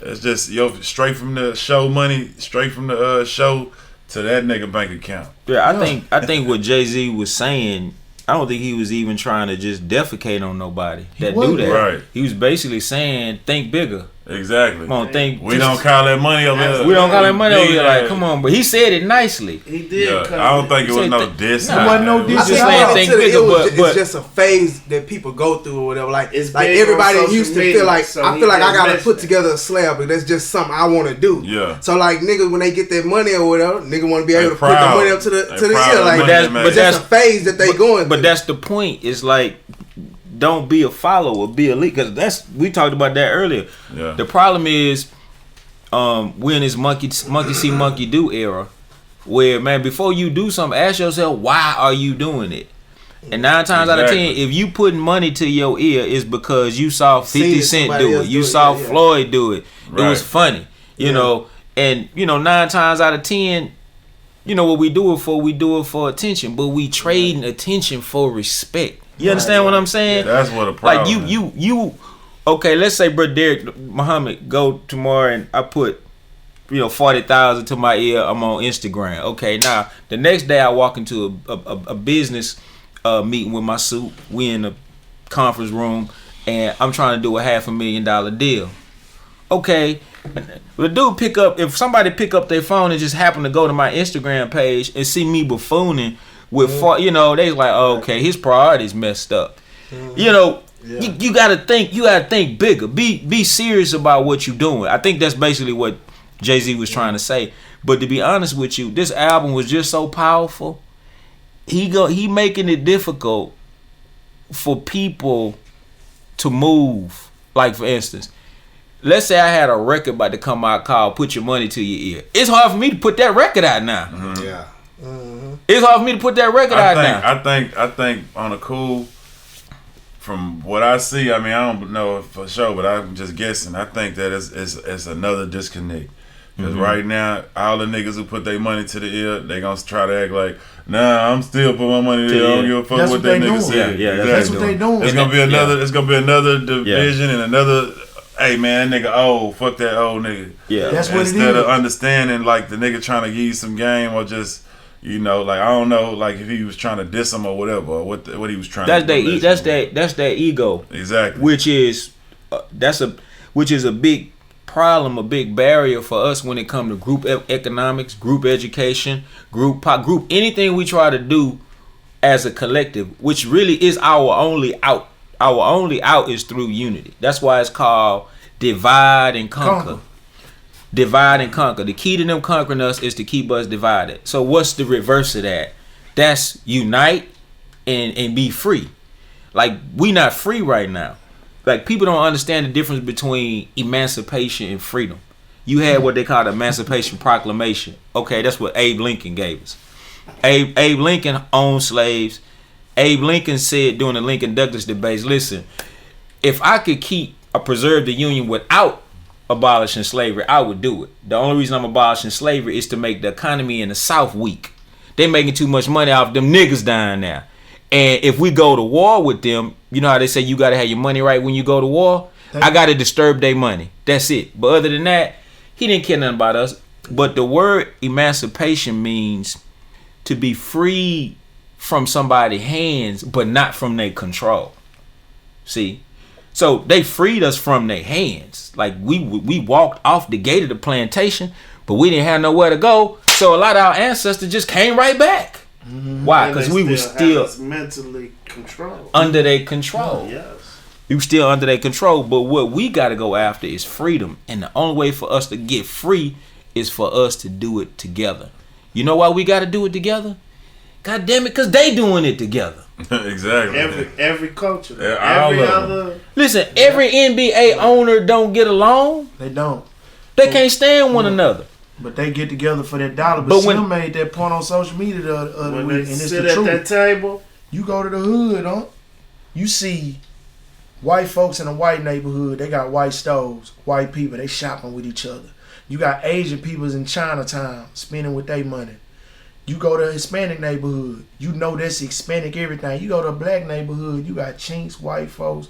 it's just straight from the show money, straight from the show to that nigga bank account. Yeah, I think what Jay-Z was saying, I don't think he was even trying to just defecate on nobody that do that. Right. He was basically saying, think bigger. Exactly. Come on, think. We don't call that money over here. We don't call that money over here. Like, come on, but he said it nicely. He did. Yeah, I don't think it was no diss. It wasn't no diss. I think just saying think bigger, it's just a phase that people go through or whatever. Like, It's like big everybody on social used to media, feel like, so I he feel like I just gotta mentioned put it. together a slab, but that's just something I want to do. Yeah. So like niggas, when they get that money or whatever, nigga want to be able to put proud. the money up to the They proud ear. of Like, the money they but made. that's a phase that they going But through. that's the point. It's like, don't be a follower, be a lead. Because we talked about that earlier. Yeah. The problem is, we're in this monkey see, monkey do era, where, man, before you do something, ask yourself, why are you doing it? And 9 times out of 10, if you putting money to your ear, it's because you saw 50 Cent do it. You saw Floyd do it. It was funny, you know. And, 9 times out of 10, you know what we do it for? We do it for attention, but we trading attention for respect. You understand what I'm saying? That's what a problem. Like you. Okay, let's say, bro, Deric Muhammad go tomorrow and I put, 40,000 to my ear. I'm on Instagram. Okay, now the next day I walk into a business meeting with my suit. We in a conference room and I'm trying to do a $500,000 deal. Okay, the dude if somebody pick up their phone and just happen to go to my Instagram page and see me buffooning with, they like, oh, okay, his priorities messed up. You gotta think bigger. Be serious about what you're doing. I think that's basically what Jay-Z was trying to say. But to be honest with you, this album was just so powerful. He making it difficult for people to move. Like, for instance, let's say I had a record about to come out called "Put Your Money to Your Ear." It's hard for me to put that record out now. Mm-hmm. Yeah. It's hard for me to put that record out now. I think on a cool, from what I see, I mean, I don't know for sure, but I'm just guessing. I think that it's another disconnect. Because right now, all the niggas who put their money to the ear, they gonna try to act like, nah, I'm still putting my money to the ear. I don't give a fuck That's what what that they nigga doing. said. Yeah, Exactly. That's what they doing. It's gonna be another. It's gonna be another division and another. Hey man, that nigga old. Fuck that old nigga. Yeah, That's what it Instead is. of understanding like the nigga trying to give you some game or just. Like, I don't know, like if he was trying to diss him or whatever, or what he was trying to do. That's that ego. Exactly. Which is a big problem, a big barrier for us when it comes to group economics, group education, group anything we try to do as a collective, which really is our only out. Our only out is through unity. That's why it's called divide and conquer. Divide and conquer. The key to them conquering us is to keep us divided. So what's the reverse of that? That's unite and be free. Like, we not free right now. Like, people don't understand the difference between emancipation and freedom. You had what they call the Emancipation Proclamation. Okay, that's what Abe Lincoln gave us. Abe Lincoln owned slaves. Abe Lincoln said during the Lincoln-Douglas debates, listen, if I could preserve the Union without abolishing slavery, I would do it. The only reason I'm abolishing slavery is to make the economy in the South weak. They making too much money off them niggas dying now. And if we go to war with them, you know how they say you got to have your money right when you go to war? I got to disturb their money. That's it. But other than that, he didn't care nothing about us. But the word emancipation means to be free from somebody's hands, but not from their control. See? So they freed us from their hands. Like, we walked off the gate of the plantation, but we didn't have nowhere to go. So a lot of our ancestors just came right back. Why? Because we were still mentally controlled. Under their control. Yes. You still under their control. But what we got to go after is freedom. And the only way for us to get free is for us to do it together. You know why we got to do it together? God damn it, because they doing it together. Exactly. Every culture. Yeah, every other. Listen, every NBA owner don't get along. They don't. They can't stand one another. But they get together for that dollar. But But Slim when- made that point on social media the other When week, they and it's sit the at truth. that table, You go to the hood, huh? You see white folks in a white neighborhood. They got white stoves, white people. They shopping with each other. You got Asian peoples in Chinatown spending with their money. You go to a Hispanic neighborhood. You know that's Hispanic everything. You go to a black neighborhood. You got chinks, white folks,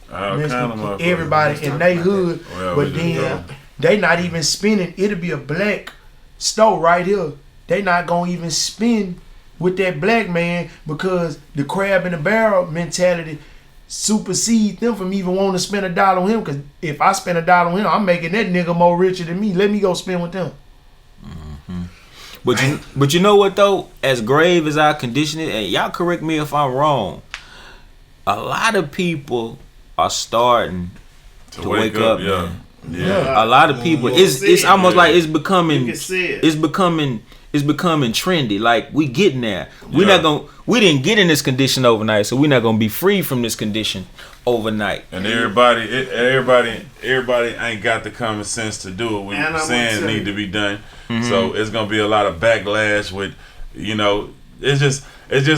Mexican, everybody in their hood. But then they not even spending. It'll be a black store right here. They not gonna even spend with that black man because the crab in the barrel mentality supersede them from even wanting to spend $1 on him. Because if I spend $1 on him, I'm making that nigga more richer than me. Let me go spend with them. But you know what though? As grave as our condition is, and y'all correct me if I'm wrong, a lot of people are starting to wake up. Yeah. Man. Yeah. A lot of people. It's almost like it's becoming. you can see it. It's becoming trendy. Like we getting there. We didn't get in this condition overnight, so we're not gonna be free from this condition overnight. And everybody ain't got the common sense to do what we saying need to be done. So it's gonna be a lot of backlash with, it's just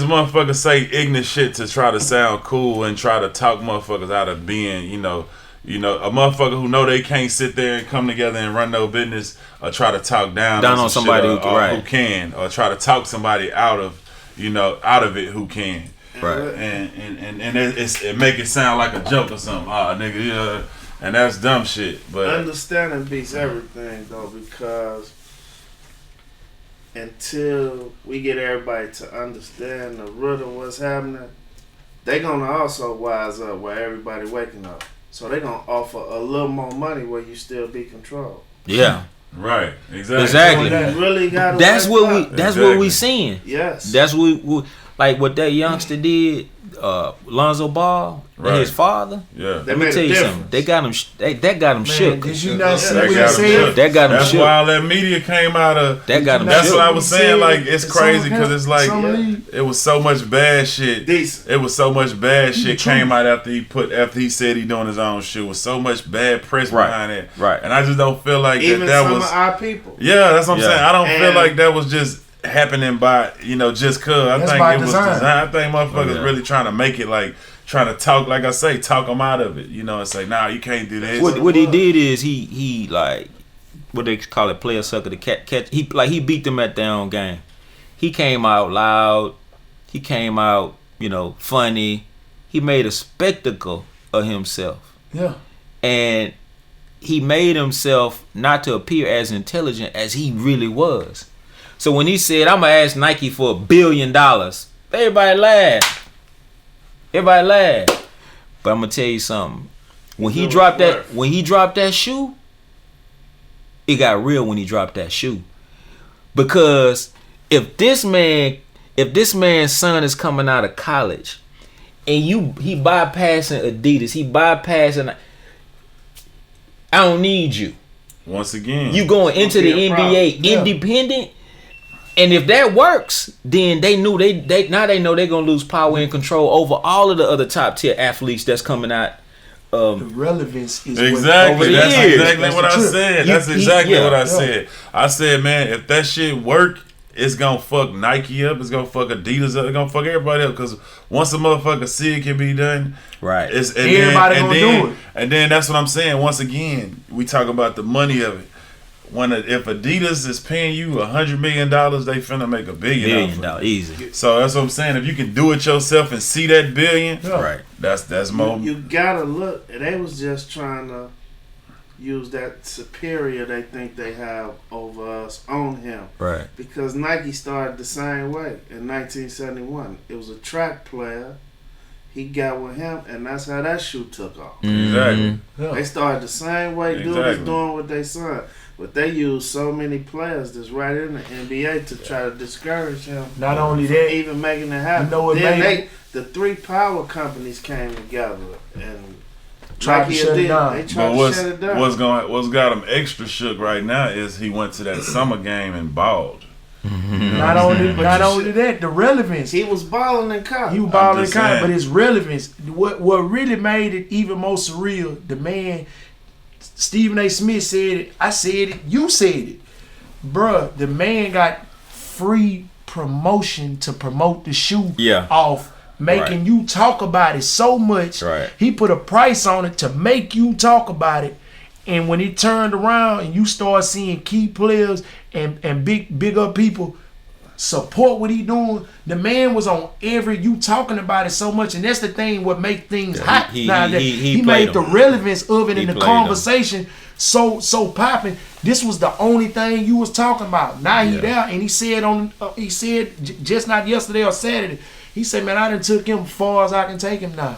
motherfuckers say ignorant shit to try to sound cool and try to talk motherfuckers out of being, a motherfucker who know they can't sit there and come together and run no business or try to talk down on somebody who can, or try to talk somebody out of it who can. Right. And it make it sound like a joke or something. Nigga, and that's dumb shit. But understanding beats everything though, because until we get everybody to understand the root of what's happening, they gonna also wise up while everybody waking up. So they gonna offer a little more money where you still be controlled. Yeah. Right. Exactly. Exactly. You really gotta That's wake what up. That's what we seeing. Yes. That's what like what that youngster did. Lonzo Ball and his father. Yeah. Let me tell you something. They got him. That got him shook. Did you not see That what he got him said? shook. That got him That's shook. why all that media came out of. That got him That's shook. what I was saying. Like it's It's crazy summer because it's like camp. it was so much bad shit. Decent. It was so much bad shit came out after he said he doing his own shit. It was so much bad press behind it. Right. And I just don't feel like Even that some was. of our people. Yeah, that's what I'm Yeah. saying. I don't feel And- like that was just happening by just cause. I That's think by it was design. designed. I think motherfuckers Yeah. really trying to make it like trying to talk, like I say, talk them out of it. And say, nah, you can't do this. What he did is he like what they call it, player sucker, the catch. He beat them at their own game. He came out loud. He came out funny. He made a spectacle of himself. Yeah. And he made himself not to appear as intelligent as he really was. So when he said, "I'm gonna ask Nike for $1 billion," everybody laughed. But I'm gonna tell you something. When he dropped that shoe, it got real when he dropped that shoe. Because if this man's son is coming out of college and he bypassing Adidas, he bypassing, I don't need you. Once again, You going into the be a NBA problem. Yeah. independent, and if that works, then they know they're gonna lose power and control over all of the other top tier athletes that's coming out. The relevance is exactly. over the That's years. exactly That's what the I truth. said. You- That's exactly yeah. what I said. I said, man, if that shit work, it's gonna fuck Nike up. It's gonna fuck Adidas up. It's gonna fuck everybody up. Because once a motherfucker see it can be done, Right. Everybody gonna do it. And then that's what I'm saying. Once again, we talk about the money of it. If Adidas is paying you $100 million, they finna make $1 billion. $1 billion, easy. So that's what I'm saying. If you can do it yourself and see that billion, Right. that's more. You gotta look. They was just trying to use that superior they think they have over us on him. Right. Because Nike started the same way in 1971. It was a track player. He got with him, and that's how that shoe took off. Exactly. Mm-hmm. They started the same way dude is Exactly. doing with their son. But they use so many players that's right in the NBA to try to discourage him. Not only from that, even making it happen. You know what then the three power companies came together and tried to shut it down. They tried to shut it down. What's got him extra shook right now is he went to that summer game and balled. Not only that, the relevance. He was balling in college. He was balling in college, but his relevance. What really made it even more surreal? The man, Stephen A. Smith said it. I said it. You said it, bruh. The man got free promotion to promote the shoe off, making you talk about it so much. Right. He put a price on it to make you talk about it. And when it turned around and you start seeing key players and big up people support what he doing, the man was on you talking about it so much, and that's the thing what make things hot nowadays. He made the relevance of it in the conversation so popping. This was the only thing you was talking about. Now he there, and he said just not yesterday or Saturday. He said, man, I done took him as far as I can take him now.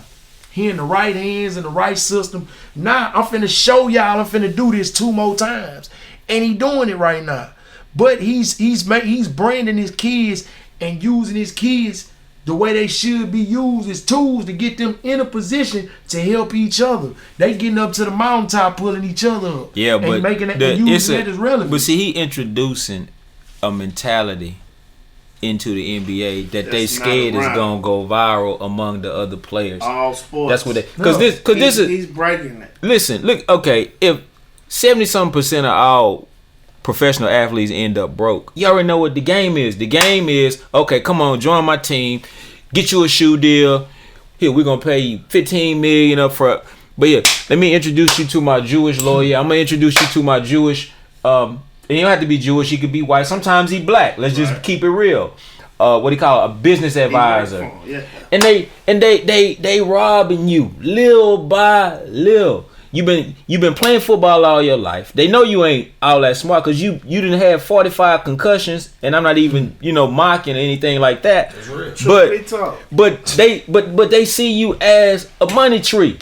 He in the right hands, in the right system. Now I'm finna show y'all. I'm finna do this 2 more times, and he doing it right now. But he's branding his kids and using his kids the way they should be used as tools to get them in a position to help each other. They getting up to the mountaintop, pulling each other up. Yeah, but and making that using it as relevant. But see, he introducing a mentality into the NBA that they scared is gonna go viral among the other players. All sports. That's what they he's breaking it. Listen, look, okay, if 70% of all professional athletes end up broke, you already know what the game is. The game is, okay, come on, join my team, get you a shoe deal. Here, we're gonna pay you $15 million up front. But yeah, let me introduce you to my Jewish lawyer. I'm gonna introduce you to my Jewish and you don't have to be Jewish, he could be white. Sometimes he black. Let's just keep it real. What do you call it? A business advisor. Yeah. And they robbing you little by little. You've been playing football all your life. They know you ain't all that smart because you didn't have 45 concussions, and I'm not even mocking or anything like that. But they see you as a money tree,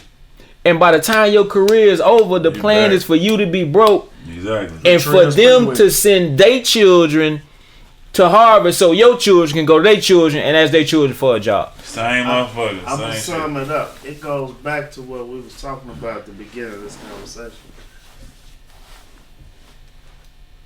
and by the time your career is over, the plan is for you to be broke. Exactly. And for them to send their children to Harvard so your children can go to their children and ask their children for a job. Same motherfucker. I'm going to sum it up. It goes back to what we was talking about at the beginning of this conversation.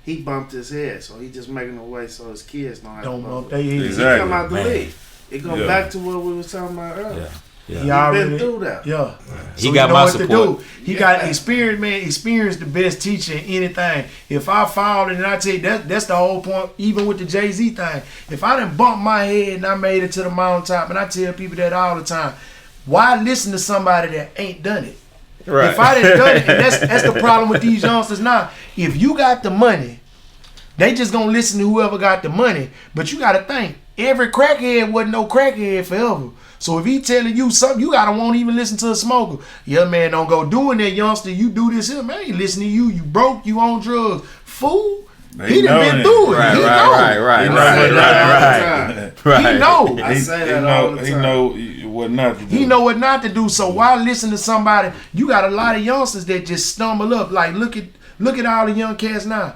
He bumped his head, so he just making a way so his kids don't have to bump their head. Exactly. He come out the league. It goes back to what we was talking about earlier. Yeah. He already been through that. Yeah. He got my support. He got experience, man. Experience the best teacher in anything. If I fall, and I tell you that's the whole point. Even with the Jay-Z thing, if I done bumped my head and I made it to the mountaintop, and I tell people that all the time, why listen to somebody that ain't done it? Right. If I done done it, and that's the problem with these youngsters now. If you got the money, they just gonna listen to whoever got the money. But you gotta think, every crackhead wasn't no crackhead forever. So if he telling you something, you gotta won't even listen to a smoker. Yeah, man, don't go doing that, youngster. You do this here, man. He listening to you. You broke. You on drugs, fool. He done been through it. Right. He know. I say that all the time. He know what not to do. He know what not to do. So why listen to somebody? You got a lot of youngsters that just stumble up. Like look at all the young cats now.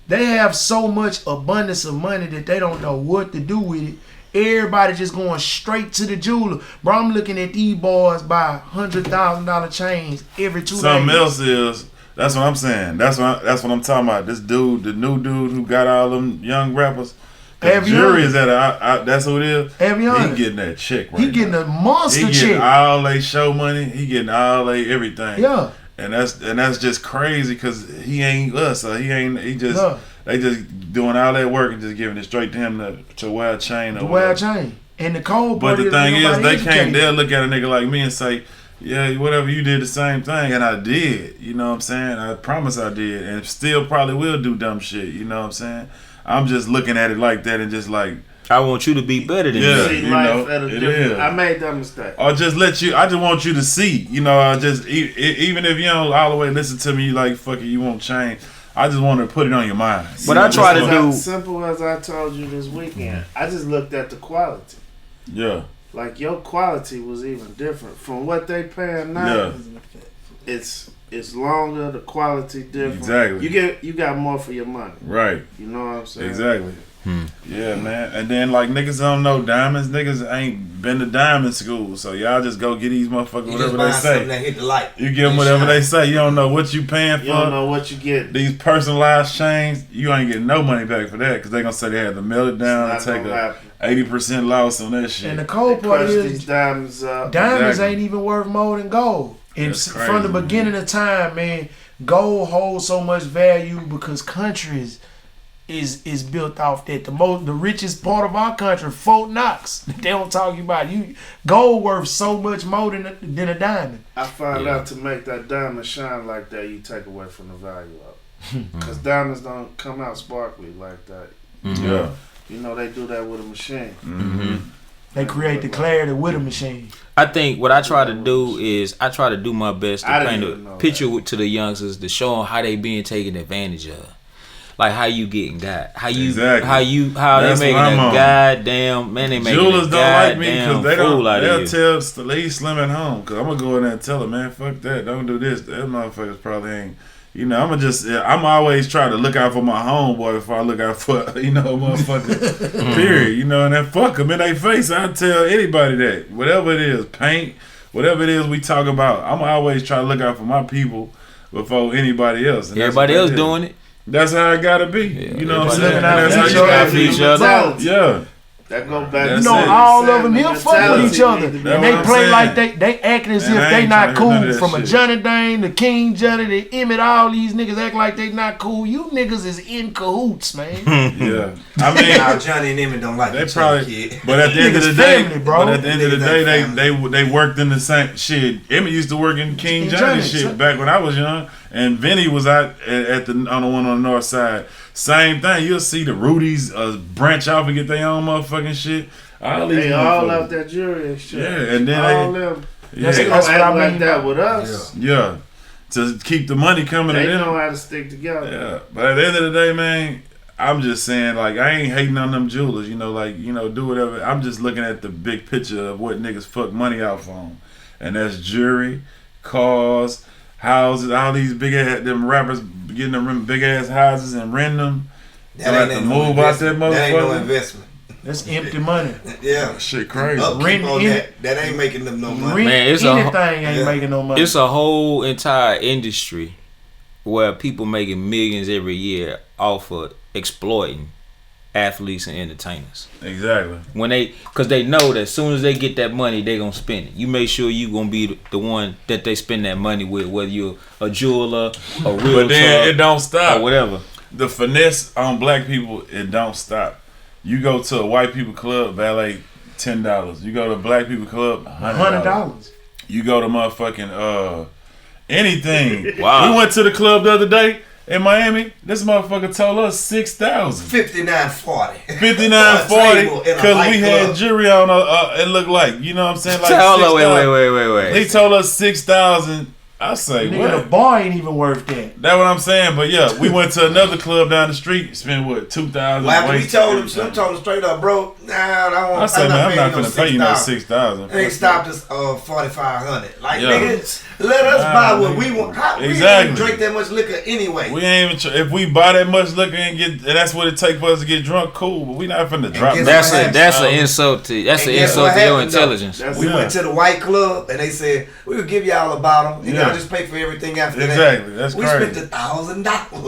They have so much abundance of money that they don't know what to do with it. Everybody just going straight to the jeweler. Bro, I'm looking at these boys buy $100,000 chains every 2 days. Something else is, that's what I'm saying. That's what I'm talking about. This dude, the new dude who got all them young rappers. The jury is at that's who it is. He getting that check right He getting a monster check. He getting all they show money. He getting all they everything. Yeah. And that's just crazy because he ain't us. So they just doing all that work and just giving it straight to him to wear a chain. To wear a chain. And the cold part. But the thing is, they'll look at a nigga like me and say, yeah, whatever, you did the same thing. And I did. You know what I'm saying? I promise I did. And still probably will do dumb shit. You know what I'm saying? I'm just looking at it like that and just like, I want you to be better than me. You know, it is. I made that mistake. Or just I just want you to see. You know, even if you don't all the way listen to me, like, fuck it, you won't change. I just want to put it on your mind. But I try to do simple as I told you this weekend. I just looked at the quality. Yeah. Like your quality was even different from what they paying now. Yeah. it's longer, the quality different. Exactly. You got more for your money. Right. You know what I'm saying? Exactly. Yeah, man. And then like niggas don't know diamonds. Niggas ain't been to diamond school, so y'all just go get these motherfuckers whatever they say. That hit the light. You give them whatever they say. You don't know what you paying for. You don't know what you get. These personalized chains, you ain't getting no money back for that because they gonna say they had to melt it down and take a 80% loss on that shit. And the cold part is these diamonds up. Diamonds ain't even worth more than gold. And from the beginning of time, man, gold holds so much value because countries is built off that. The richest part of our country, Fort Knox. They don't talk about you. Gold worth so much more than a diamond. I found out to make that diamond shine like that, you take away from the value of it. Because diamonds don't come out sparkly like that. Yeah. You know they do that with a machine. They create the clarity with a machine. I think what I try to do is I try to do my best to paint a picture to the youngsters to show them how they being taken advantage of. Like how you getting got, how they making a goddamn man. They making jewelers a don't like me because they don't. They'll tell leave Slim at home because I'm gonna go in there and tell them, man, fuck that, don't do this. That motherfuckers probably ain't. You know, I'm always trying to look out for my homeboy before I look out for motherfucker. Period. You know, and then fuck them in their face. I tell anybody that whatever it is, paint, whatever it is we talk about, I'm always trying to look out for my people before anybody else. And everybody else doing it. That's how it gotta be. Yeah, you know what I'm saying? That's how you gotta be each other. Yeah. That go back. You know, all of them here fuck with each other, and they play like they acting as if they not cool. From a Johnny Dane to King Johnny to Emmett, all these niggas act like they not cool. You niggas is in cahoots, man. Yeah, I mean, now Johnny and Emmett don't like each other, kid. But at the end of the day, bro. But at the end of the day, they worked in the same shit. Emmett used to work in King Johnny shit back when I was young, and Vinny was out at the on the one on the north side. Same thing. You'll see the Rudies branch off and get their own motherfucking shit. They all out that jury and shit. Yeah, and then all them. Yeah, they don't act like that with us. Yeah, to keep the money coming. They to them. know how to stick together. Yeah, but at the end of the day, man, I'm just saying, like, I ain't hating on them jewelers. You know, like, you know, do whatever. I'm just looking at the big picture of what niggas fuck money out for them, and that's jewelry, cars, houses, all these big ass them rappers getting them big ass houses and renting them. That ain't no move out that motherfucker. That ain't no investment. That's empty money. Yeah, shit crazy. Rent on that ain't making them no money. Man, anything ain't making no money. It's a whole entire industry where people making millions every year off of exploiting athletes and entertainers. Exactly. Because they know that as soon as they get that money, they gonna spend it. You make sure you gonna be the one that they spend that money with, whether you're a jeweler, a realtor, but then it don't stop. Or whatever. The finesse on black people, it don't stop. You go to a white people club, valet $10. You go to a black people club, $100. You go to motherfucking anything. Wow. We went to the club the other day in Miami. This motherfucker told us $6,000. $59.40. $59.40 because we had jewelry on. It looked like, you know what I'm saying, like wait. He told us $6,000. I say, nigga, what? The bar ain't even worth that. That's what I'm saying. But yeah, we went to another club down the street, spent what, $2,000. Well, after we told him straight up, bro. Nah, I said, man, I'm not gonna pay you no $6,000. They stopped us $4,500. Like, nigga, let us buy what we want. We ain't even drink that much liquor anyway. We ain't even. If we buy that much liquor and that's what it takes for us to get drunk, cool. But we not finna drop. That's an insult to your intelligence. We went to the white club and they said we would give y'all a bottle. You know, just pay for everything after that. Exactly. That's we crazy. spent $1,000.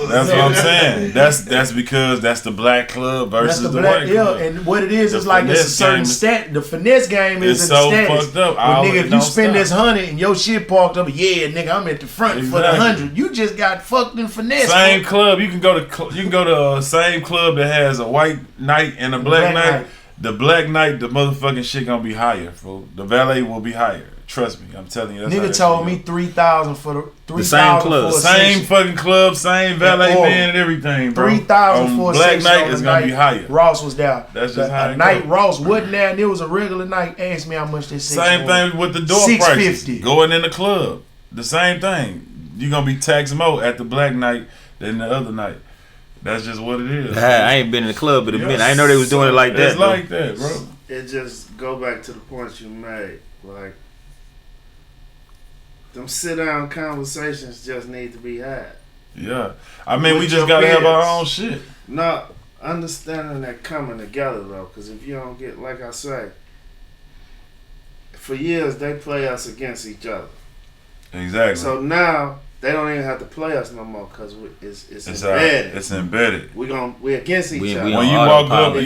That's what I'm saying. That's because that's the black club versus the white club. Yeah, and what it is like it's a certain stat. The finesse game is in the status. Fucked up. Well, nigga, if you spend this $100 and your shit parked up, yeah, nigga, I'm at the front for the $100. You just got fucked in finesse. Same club. You can go to same club that has a white night and a black night. The black night, the motherfucking shit gonna be higher, fool. The valet will be higher. Trust me, I'm telling you. Nigga told me $3,000 for the same club, same fucking club, same valet man and everything, bro. $3,000 for a black night is gonna be higher. Ross was down. That's just how it night. Ross wasn't there, and it was a regular night. Ask me how much this. Same thing with the door prices. Going in the club, the same thing. You gonna be taxed more at the black night than the other night. That's just what it is. I ain't been in the club in a minute. I didn't know they was doing it like that. It's like that, bro. It just go back to the points you made, like. them sit down conversations just need to be had. Yeah. I mean, we With just your gotta have our peers. own shit. Not understanding that coming together though, because if you don't get, like I say, for years they play us against each other. Exactly. So now they don't even have to play us no more because it's it's embedded. It's embedded. We against each We other. on When you walk up, autopilot.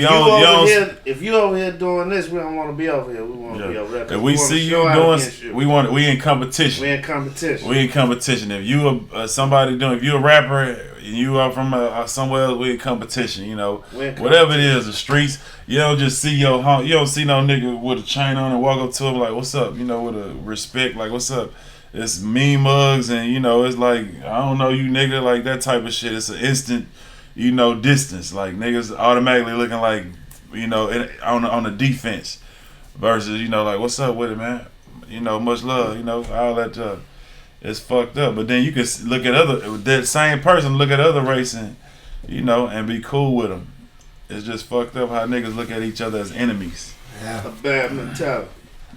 If you over here doing this, we don't want to be over here. We want to be over there. 'cause if we wanna see you show out doing, against you. we in competition. We in competition. We in competition. If you somebody doing, if you a rapper and you are from somewhere else, we in competition. You know, We in whatever it is, the streets. You don't just see you don't see no nigga with a chain on and walk up to him like, "What's up?" You know, with a respect, like, "What's up?" It's mean mugs and you know, it's like, I don't know you nigga, like that type of shit. It's an instant, you know, distance. Like niggas automatically looking like, you know, on the defense versus, you know, like, "What's up with it, man?" You know, much love, you know, all that it's fucked up. But then you can look at that same person, look at other race and, you know, and be cool with them. It's just fucked up how niggas look at each other as enemies. Yeah. A bad mentality.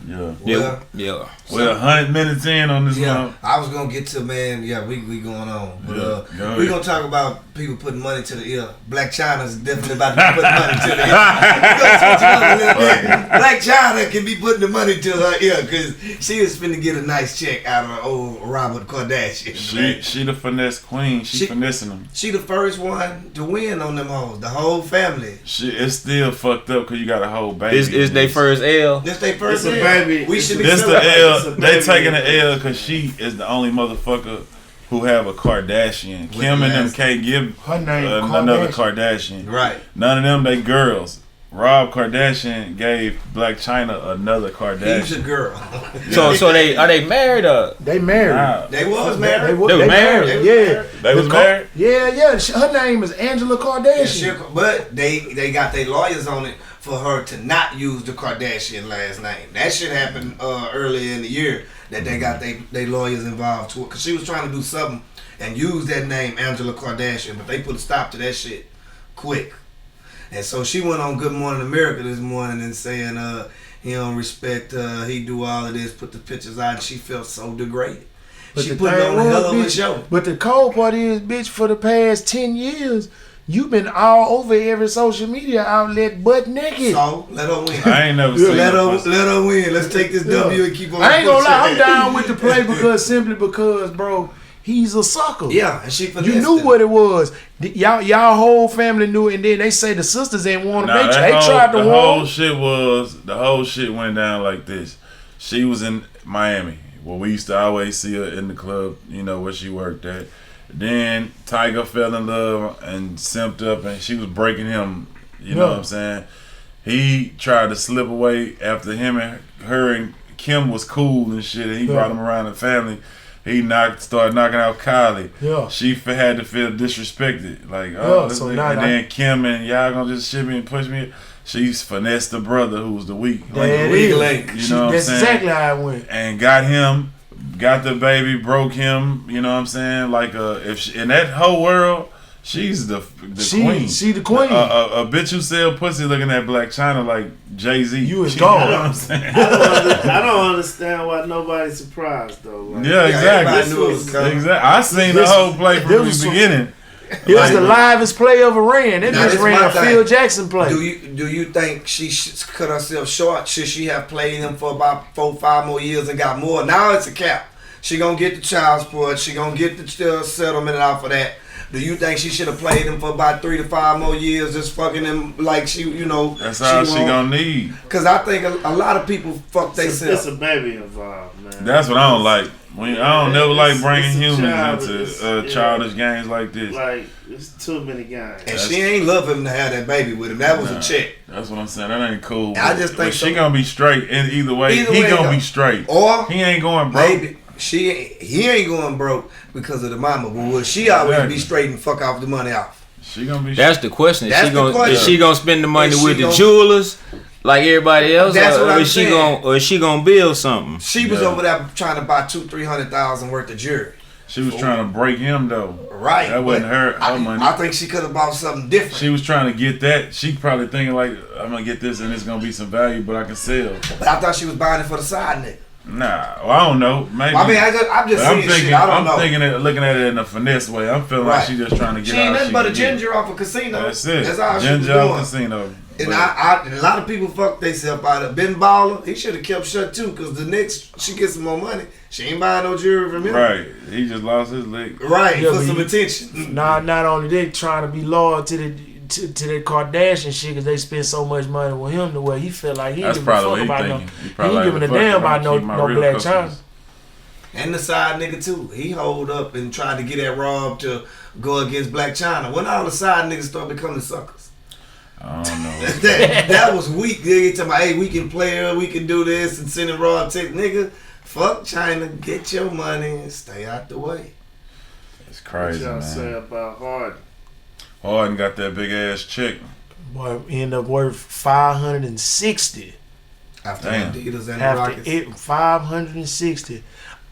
Yeah. Yeah. Yeah. We're 100 minutes in on this Yeah, one. I was gonna get to, man. Yeah, we going on, but Yeah, we gonna talk about people putting money to the ear. Black China's definitely about to be putting money to the ear. We gonna switch it up a little bit. Black China can be putting the money to her ear because she is finna get a nice check out of old Robert Kardashian. She the finesse queen. She finessing them. She the first one to win on them hoes. The whole family. It's still fucked up because you got a whole baby. Is they first L? This they first It's a L. baby. We should be This the celebrating. It's a L. They baby. taking the L because she is the only motherfucker who have a Kardashian. Kim and them last- can't give Her name another Kardashian. Kardashian. Right. None of them, they girls. Rob Kardashian gave Black China another He's a Kardashian. girl. So they are they married or? They married. Wow. They was married. They was married? Yeah. They was married? Yeah. Her name is Angela Yeah, Kardashian. but they got their lawyers on it for her to not use the Kardashian last name. That shit happened earlier in the year that they got they lawyers involved to it because she was trying to do something and use that name Angela Kardashian, but they put a stop to that shit quick. And so she went on Good Morning America this morning and saying he don't respect he do all of this, put the pictures out, and she felt so degraded. But She the put thing on a hell of a was, show. bitch, but the cold part is, bitch, for the past 10 years, you've been all over every social media outlet butt naked. So let her win. I ain't never seen Let her. her win. Let's take this Yeah. W and keep on. I ain't gonna lie, I'm pushing. down with the play simply because, bro, he's a sucker. Yeah, and she You finessed knew him. what it was. Y'all whole family knew it, and then they say the sisters ain't want to Nah, make you. that They tried to the warn. whole shit went down like this. She was in Miami. Well, we used to always see her in the club, you know, where she worked at. Then Tiger fell in love and simped up, and she was breaking him. You know Yeah. what I'm saying? He tried to slip away after him and her and Kim was cool and shit. And he Yeah. brought him around the family. He started knocking out Kylie. Yeah. She had to feel disrespected. Like, Yeah, oh, this so nigga- now and that- then Kim and y'all gonna just shit me and push me. She's finessed the brother who's the weak. That Like, is. weak link. you know what I'm That's saying? exactly how it went. And got him, got the baby, broke him. You know what I'm saying? Like, in that whole world, she's the queen. She the queen. A bitch who sell pussy looking at Black China like Jay-Z. You is You gone. know what I'm saying? I don't understand why nobody's surprised though. Like, Yeah, exactly. everybody knew it was coming. Exactly. I seen the This- whole play from this the was some- beginning. It was the livest play ever ran. That Now, just this ran my a thing. Phil Jackson play. Do you think she cut herself short? Should she have played him for about 4-5 more years and got more? Now it's a cap. She gonna get the child support. She gonna get the settlement off of that. Do you think she should have played him for about 3 to 5 more years, just fucking him like she, you know? That's all she won't? gonna need. Cause I think a lot of people fuck it's themselves. a baby involved, man. That's what I don't like. I don't never like It's- bringing it's a humans child, into it's- childish games like this. Like it's too many guys. And she ain't love him to have that baby with him. That was Nah. a check. That's what I'm saying. That ain't cool. I just think But she so. gonna be straight in either way. Either He way, gonna though. be straight. Or He ain't going broke. maybe he ain't going broke because of the mama, but will she always Exactly. be straight and fuck off the money off? She gonna be. That's the question. That's Is the question. she gonna spend the money Is she with the gonna- jewelers like everybody else, That's what or I'm is she saying. or is she gonna build something? She was Yeah. over there trying to buy 200,000-300,000 worth of jewelry. She was trying to break him though. Right. That wasn't but her money. I think she could have bought something different. She was trying to get that. She probably thinking like, I'm gonna get this and it's gonna be some value, but I can sell. But I thought she was buying it for the side nigga. Nah, well, I don't know. Maybe. I mean, I'm just saying shit. I don't know. I'm thinking it, looking at it in a finesse way. I'm feeling like she just trying to get She ain't out. nothing but a ginger off a casino. That's it. That's all ginger she was doing. off casino. And and a lot of people fuck themselves out of Ben Baller. He should have kept shut too, because the next she gets some more money. She ain't buying no jewelry from him. Right. He just lost his leg. Right. Yeah, for some attention. Not only they trying to be loyal to the Kardashian shit, because they spend so much money with him the way he feel like he ain't giving a fuck about no. He ain't giving a damn about no Black China. And the side nigga too. He hold up and tried to get at Rob to go against Black China. When all the side niggas start becoming suckers. I don't know. that was weak. They talking about, hey, we can play her, we can do this, and sending Rob text, nigga. Fuck China, get your money and stay out the way. It's crazy, what y'all man. say about Harden? Harden got that big ass chick. Boy, end up worth 560. After Damn. Adidas and the After Rockets. it, 560.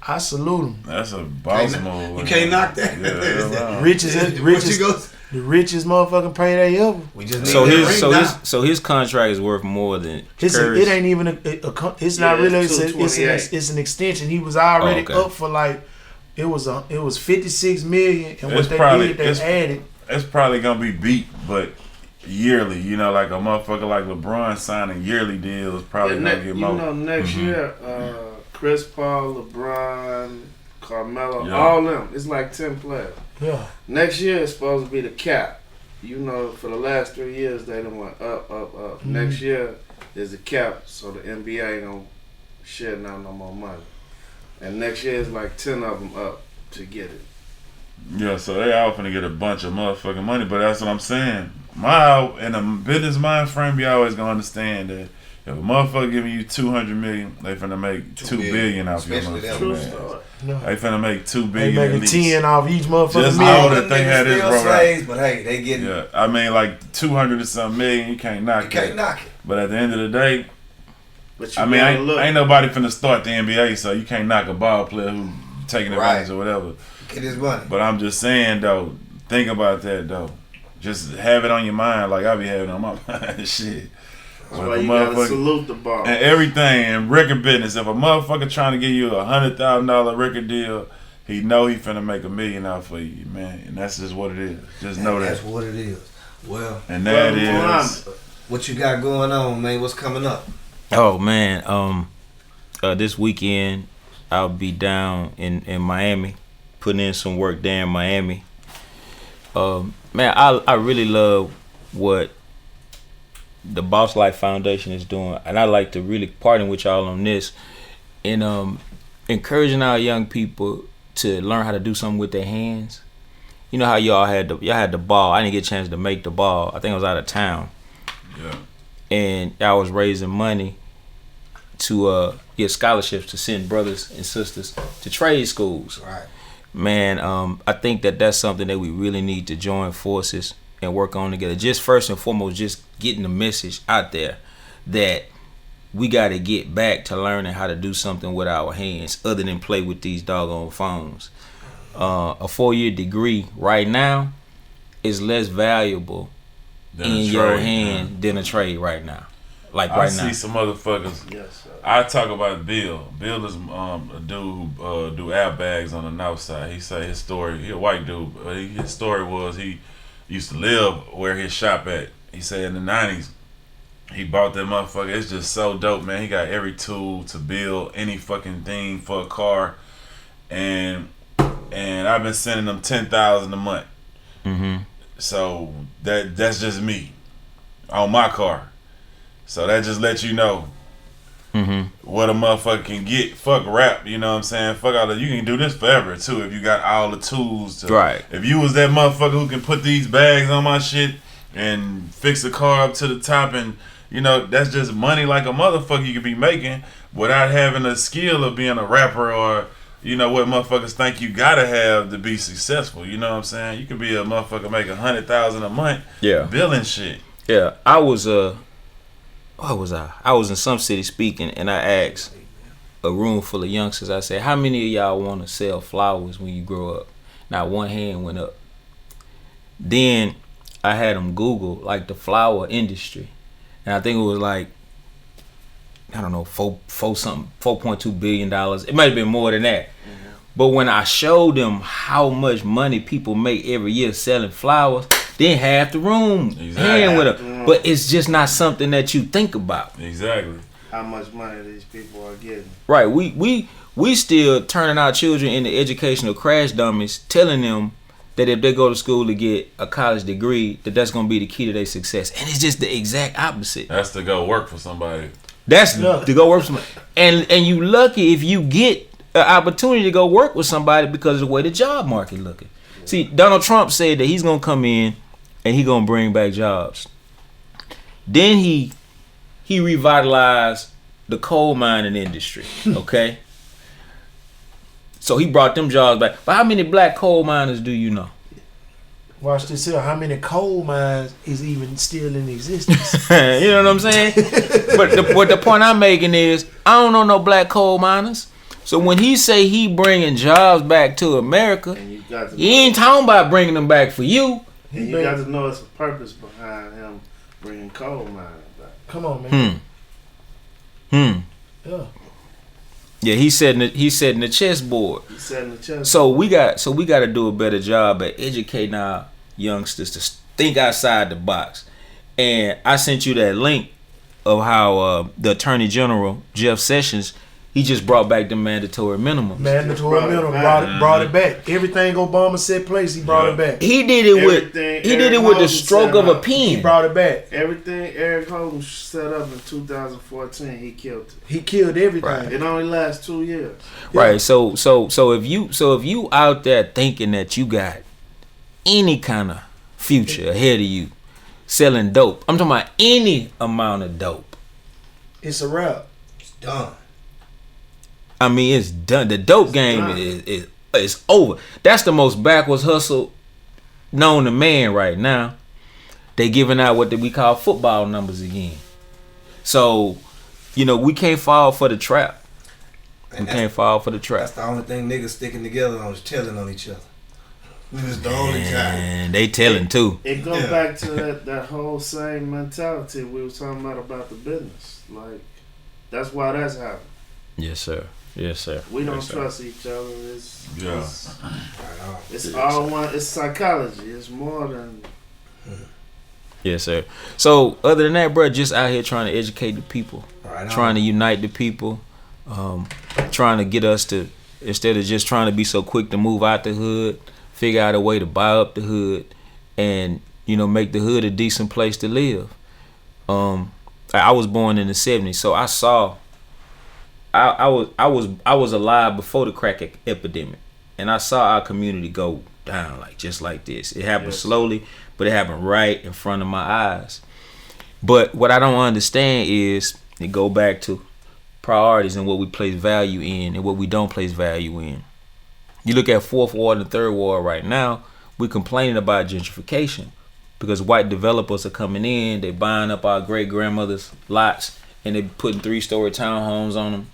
I salute him. That's a boss move. You can't knock that. Yeah, The richest motherfucking payday ever. We just need So that his ring so now. his so his contract is worth more than Curry's. It ain't even it's not really. $228. It's an extension. He was already okay. up for like it was 56 million, and what It's they probably- did, they added. It's probably gonna be beat, but yearly, you know, like a motherfucker like LeBron signing yearly deals probably gonna get more. Next year, Chris Paul, LeBron, Carmelo, Yeah. all them. It's like 10 players. Yeah. Next year is supposed to be the cap. You know, for the last 3 years, they done went up. Next year is the cap, so the NBA ain't gonna share no more money. And next year is like 10 of them up to get it. Yeah, so they all finna get a bunch of motherfucking money, but that's what I'm saying. In a business mind frame, you always gonna understand that if a motherfucker giving you $200 million, they finna make $2 billion off your Especially that True motherfucking ass. story. No. They finna make $2 They billion at making least. 10 off each motherfucking Just million. know that they had this Still rolled out. slaves, but hey, they getting Yeah, I mean like 200 or something million, you can't knock you can't that. knock it. But at the end of the day, But you I mean, gotta look. ain't nobody finna start the NBA, so you can't knock a ball player who taking advantage Right. or whatever. Get his money. But I'm just saying though, think about that though. Just have it on your mind, like I be having on my mind. Shit. That's When why if a you gotta motherfucker- salute the ball. And everything in record business, if a motherfucker trying to give you $100,000 record deal, he know he finna make $1 million off of you, man. And that's just what it is. Just know That's that. what it is. Well, And that Well, is. what you got going on, man? What's coming up? Oh man, this weekend I'll be down in Miami, putting in some work there in Miami. Man, I really love what the Boss Life Foundation is doing, and I like to really partner with y'all on this, and encouraging our young people to learn how to do something with their hands. You know how y'all had the ball. I didn't get a chance to make the ball. I think I was out of town. Yeah. And I was raising money to get scholarships to send brothers and sisters to trade schools. Right. Man, I think that's something that we really need to join forces and work on together. Just first and foremost, just getting the message out there that we got to get back to learning how to do something with our hands other than play with these doggone phones. A 4-year degree right now is less valuable Than a in your trade, hand than a trade right now. Like I right see now. some motherfuckers. Yes, sir. I talk about Bill. Bill is a dude who do airbags on the north side. He say his story. He a white dude. But his story was he used to live where his shop at. He said in the 90s, he bought that motherfucker. It's just so dope, man. He got every tool to build any fucking thing for a car, and I've been sending them $10,000 a month. Mm-hmm. So that's just me on my car. So that just lets you know what a motherfucker can get. Fuck rap, you know what I'm saying? Fuck all that. You can do this forever too if you got all the tools to. Right. If you was that motherfucker who can put these bags on my shit and fix the car up to the top, and you know that's just money like a motherfucker you could be making without having a skill of being a rapper or you know what motherfuckers think you gotta have to be successful. You know what I'm saying? You could be a motherfucker make $100,000 a month. Yeah. Billing shit. Yeah. I was what was I? I was in some city speaking, and I asked a room full of youngsters. I said, "How many of y'all want to sell flowers when you grow up?" Not one hand went up. Then I had them Google like the flower industry, and I think it was like I don't know, 4.2 billion dollars. It might have been more than that. But when I showed them how much money people make every year selling flowers, then half the room hand with them. But it's just not something that you think about. Exactly. How much money these people are getting. Right. We still turning our children into educational crash dummies, telling them that if they go to school to get a college degree, that's going to be the key to their success. And it's just the exact opposite. That's to go work for somebody. That's to go work for somebody. And you lucky if you get an opportunity to go work with somebody because of the way the job market looking. See, Donald Trump said that he's going to come in and he going to bring back jobs. Then he revitalized the coal mining industry, okay? So he brought them jobs back. But how many black coal miners do you know? Watch this here. How many coal mines is even still in existence? You know what I'm saying? But the point I'm making is, I don't know no black coal miners. So when he say he bringing jobs back to America, he ain't talking about bringing them back for you. And you got to know it's a purpose behind him bringing coal mining back. Come on, man. Yeah. Yeah, he's setting the chessboard. He's setting the chessboard. So we got to do a better job at educating our youngsters to think outside the box. And I sent you that link of how the Attorney General Jeff Sessions, he just brought back the mandatory minimum. Mandatory minimum brought it back. Everything Obama said place, he brought it back. He did it with the stroke of a pen. He brought it back. Everything Eric Holden set up in 2014, he killed it. He killed everything. Right. It only lasts 2 years. Right. So if you out there thinking that you got any kind of future ahead of you selling dope, I'm talking about any amount of dope. It's a wrap. It's done. I mean, it's done. The dope game is over. That's the most backwards hustle known to man right now. They giving out what we call football numbers again. So, we can't fall for the trap. Can't fall for the trap. That's the only thing niggas sticking together on is telling on each other. It's the only time. And they telling too. It goes back to that whole same mentality we were talking about the business. Like, that's why that's happening. Yes, sir. Yes, sir. We don't trust each other. It's all one. It's psychology. It's more than. Yes, sir. So other than that, bro, just out here trying to educate the people, trying to unite the people, trying to get us to, instead of just trying to be so quick to move out the hood, figure out a way to buy up the hood, and make the hood a decent place to live. I was born in the '70s, so I saw. I was alive before the crack epidemic, and I saw our community go down just like this. It happened slowly, but it happened right in front of my eyes. But what I don't understand is it go back to priorities and what we place value in and what we don't place value in. You look at Fourth Ward and Third Ward right now, we're complaining about gentrification because white developers are coming in, they buying up our great grandmother's lots and they putting 3-story townhomes on them,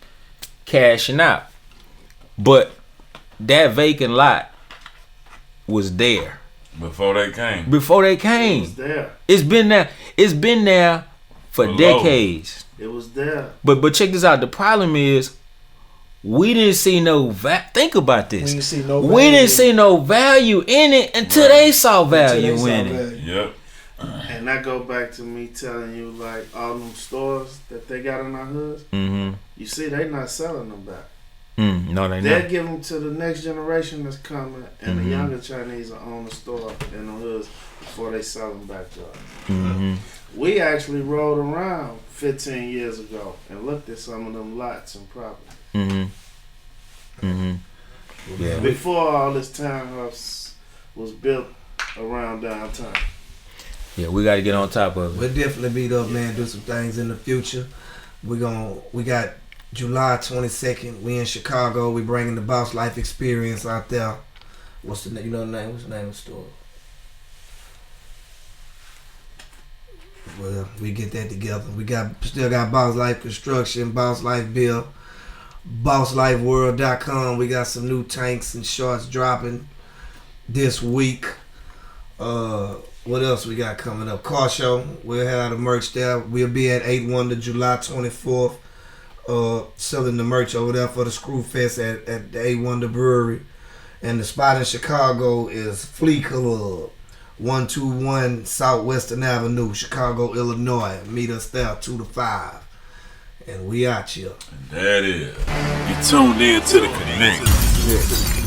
cashing out. But that vacant lot was there before they came. It was there. It's been there for decades. It was there. But check this out. The problem is we didn't see no think about this. We didn't see no value in it until they saw value in it. Yep. And that go back to me telling you, like, all them stores that they got in our hoods, you see, they not selling them back. No, they not. They'll give them to the next generation that's coming, and the younger Chinese will own the store in the hoods before they sell them back to us. We actually rode around 15 years ago and looked at some of them lots and property. Yeah. Before all this townhouse was built around downtown. Yeah, we got to get on top of it. We'll definitely beat up, man. Do some things in the future. We got July 22nd. We in Chicago. We bringing the Boss Life Experience out there. What's the name? The name? What's the name of the store? Well, we get that together. We still got Boss Life Construction, Boss Life Bill, BossLifeWorld.com. We got some new tanks and shorts dropping this week. What else we got coming up? Car show. We'll have the merch there. We'll be at 8-1 to July 24th. selling the merch over there for the Screw Fest at the A1 Brewery. And the spot in Chicago is Flea Club, 121 Southwestern Avenue, Chicago, Illinois. Meet us there 2 to 5. And we out here. And that is. You tuned in to the Connect. Yeah.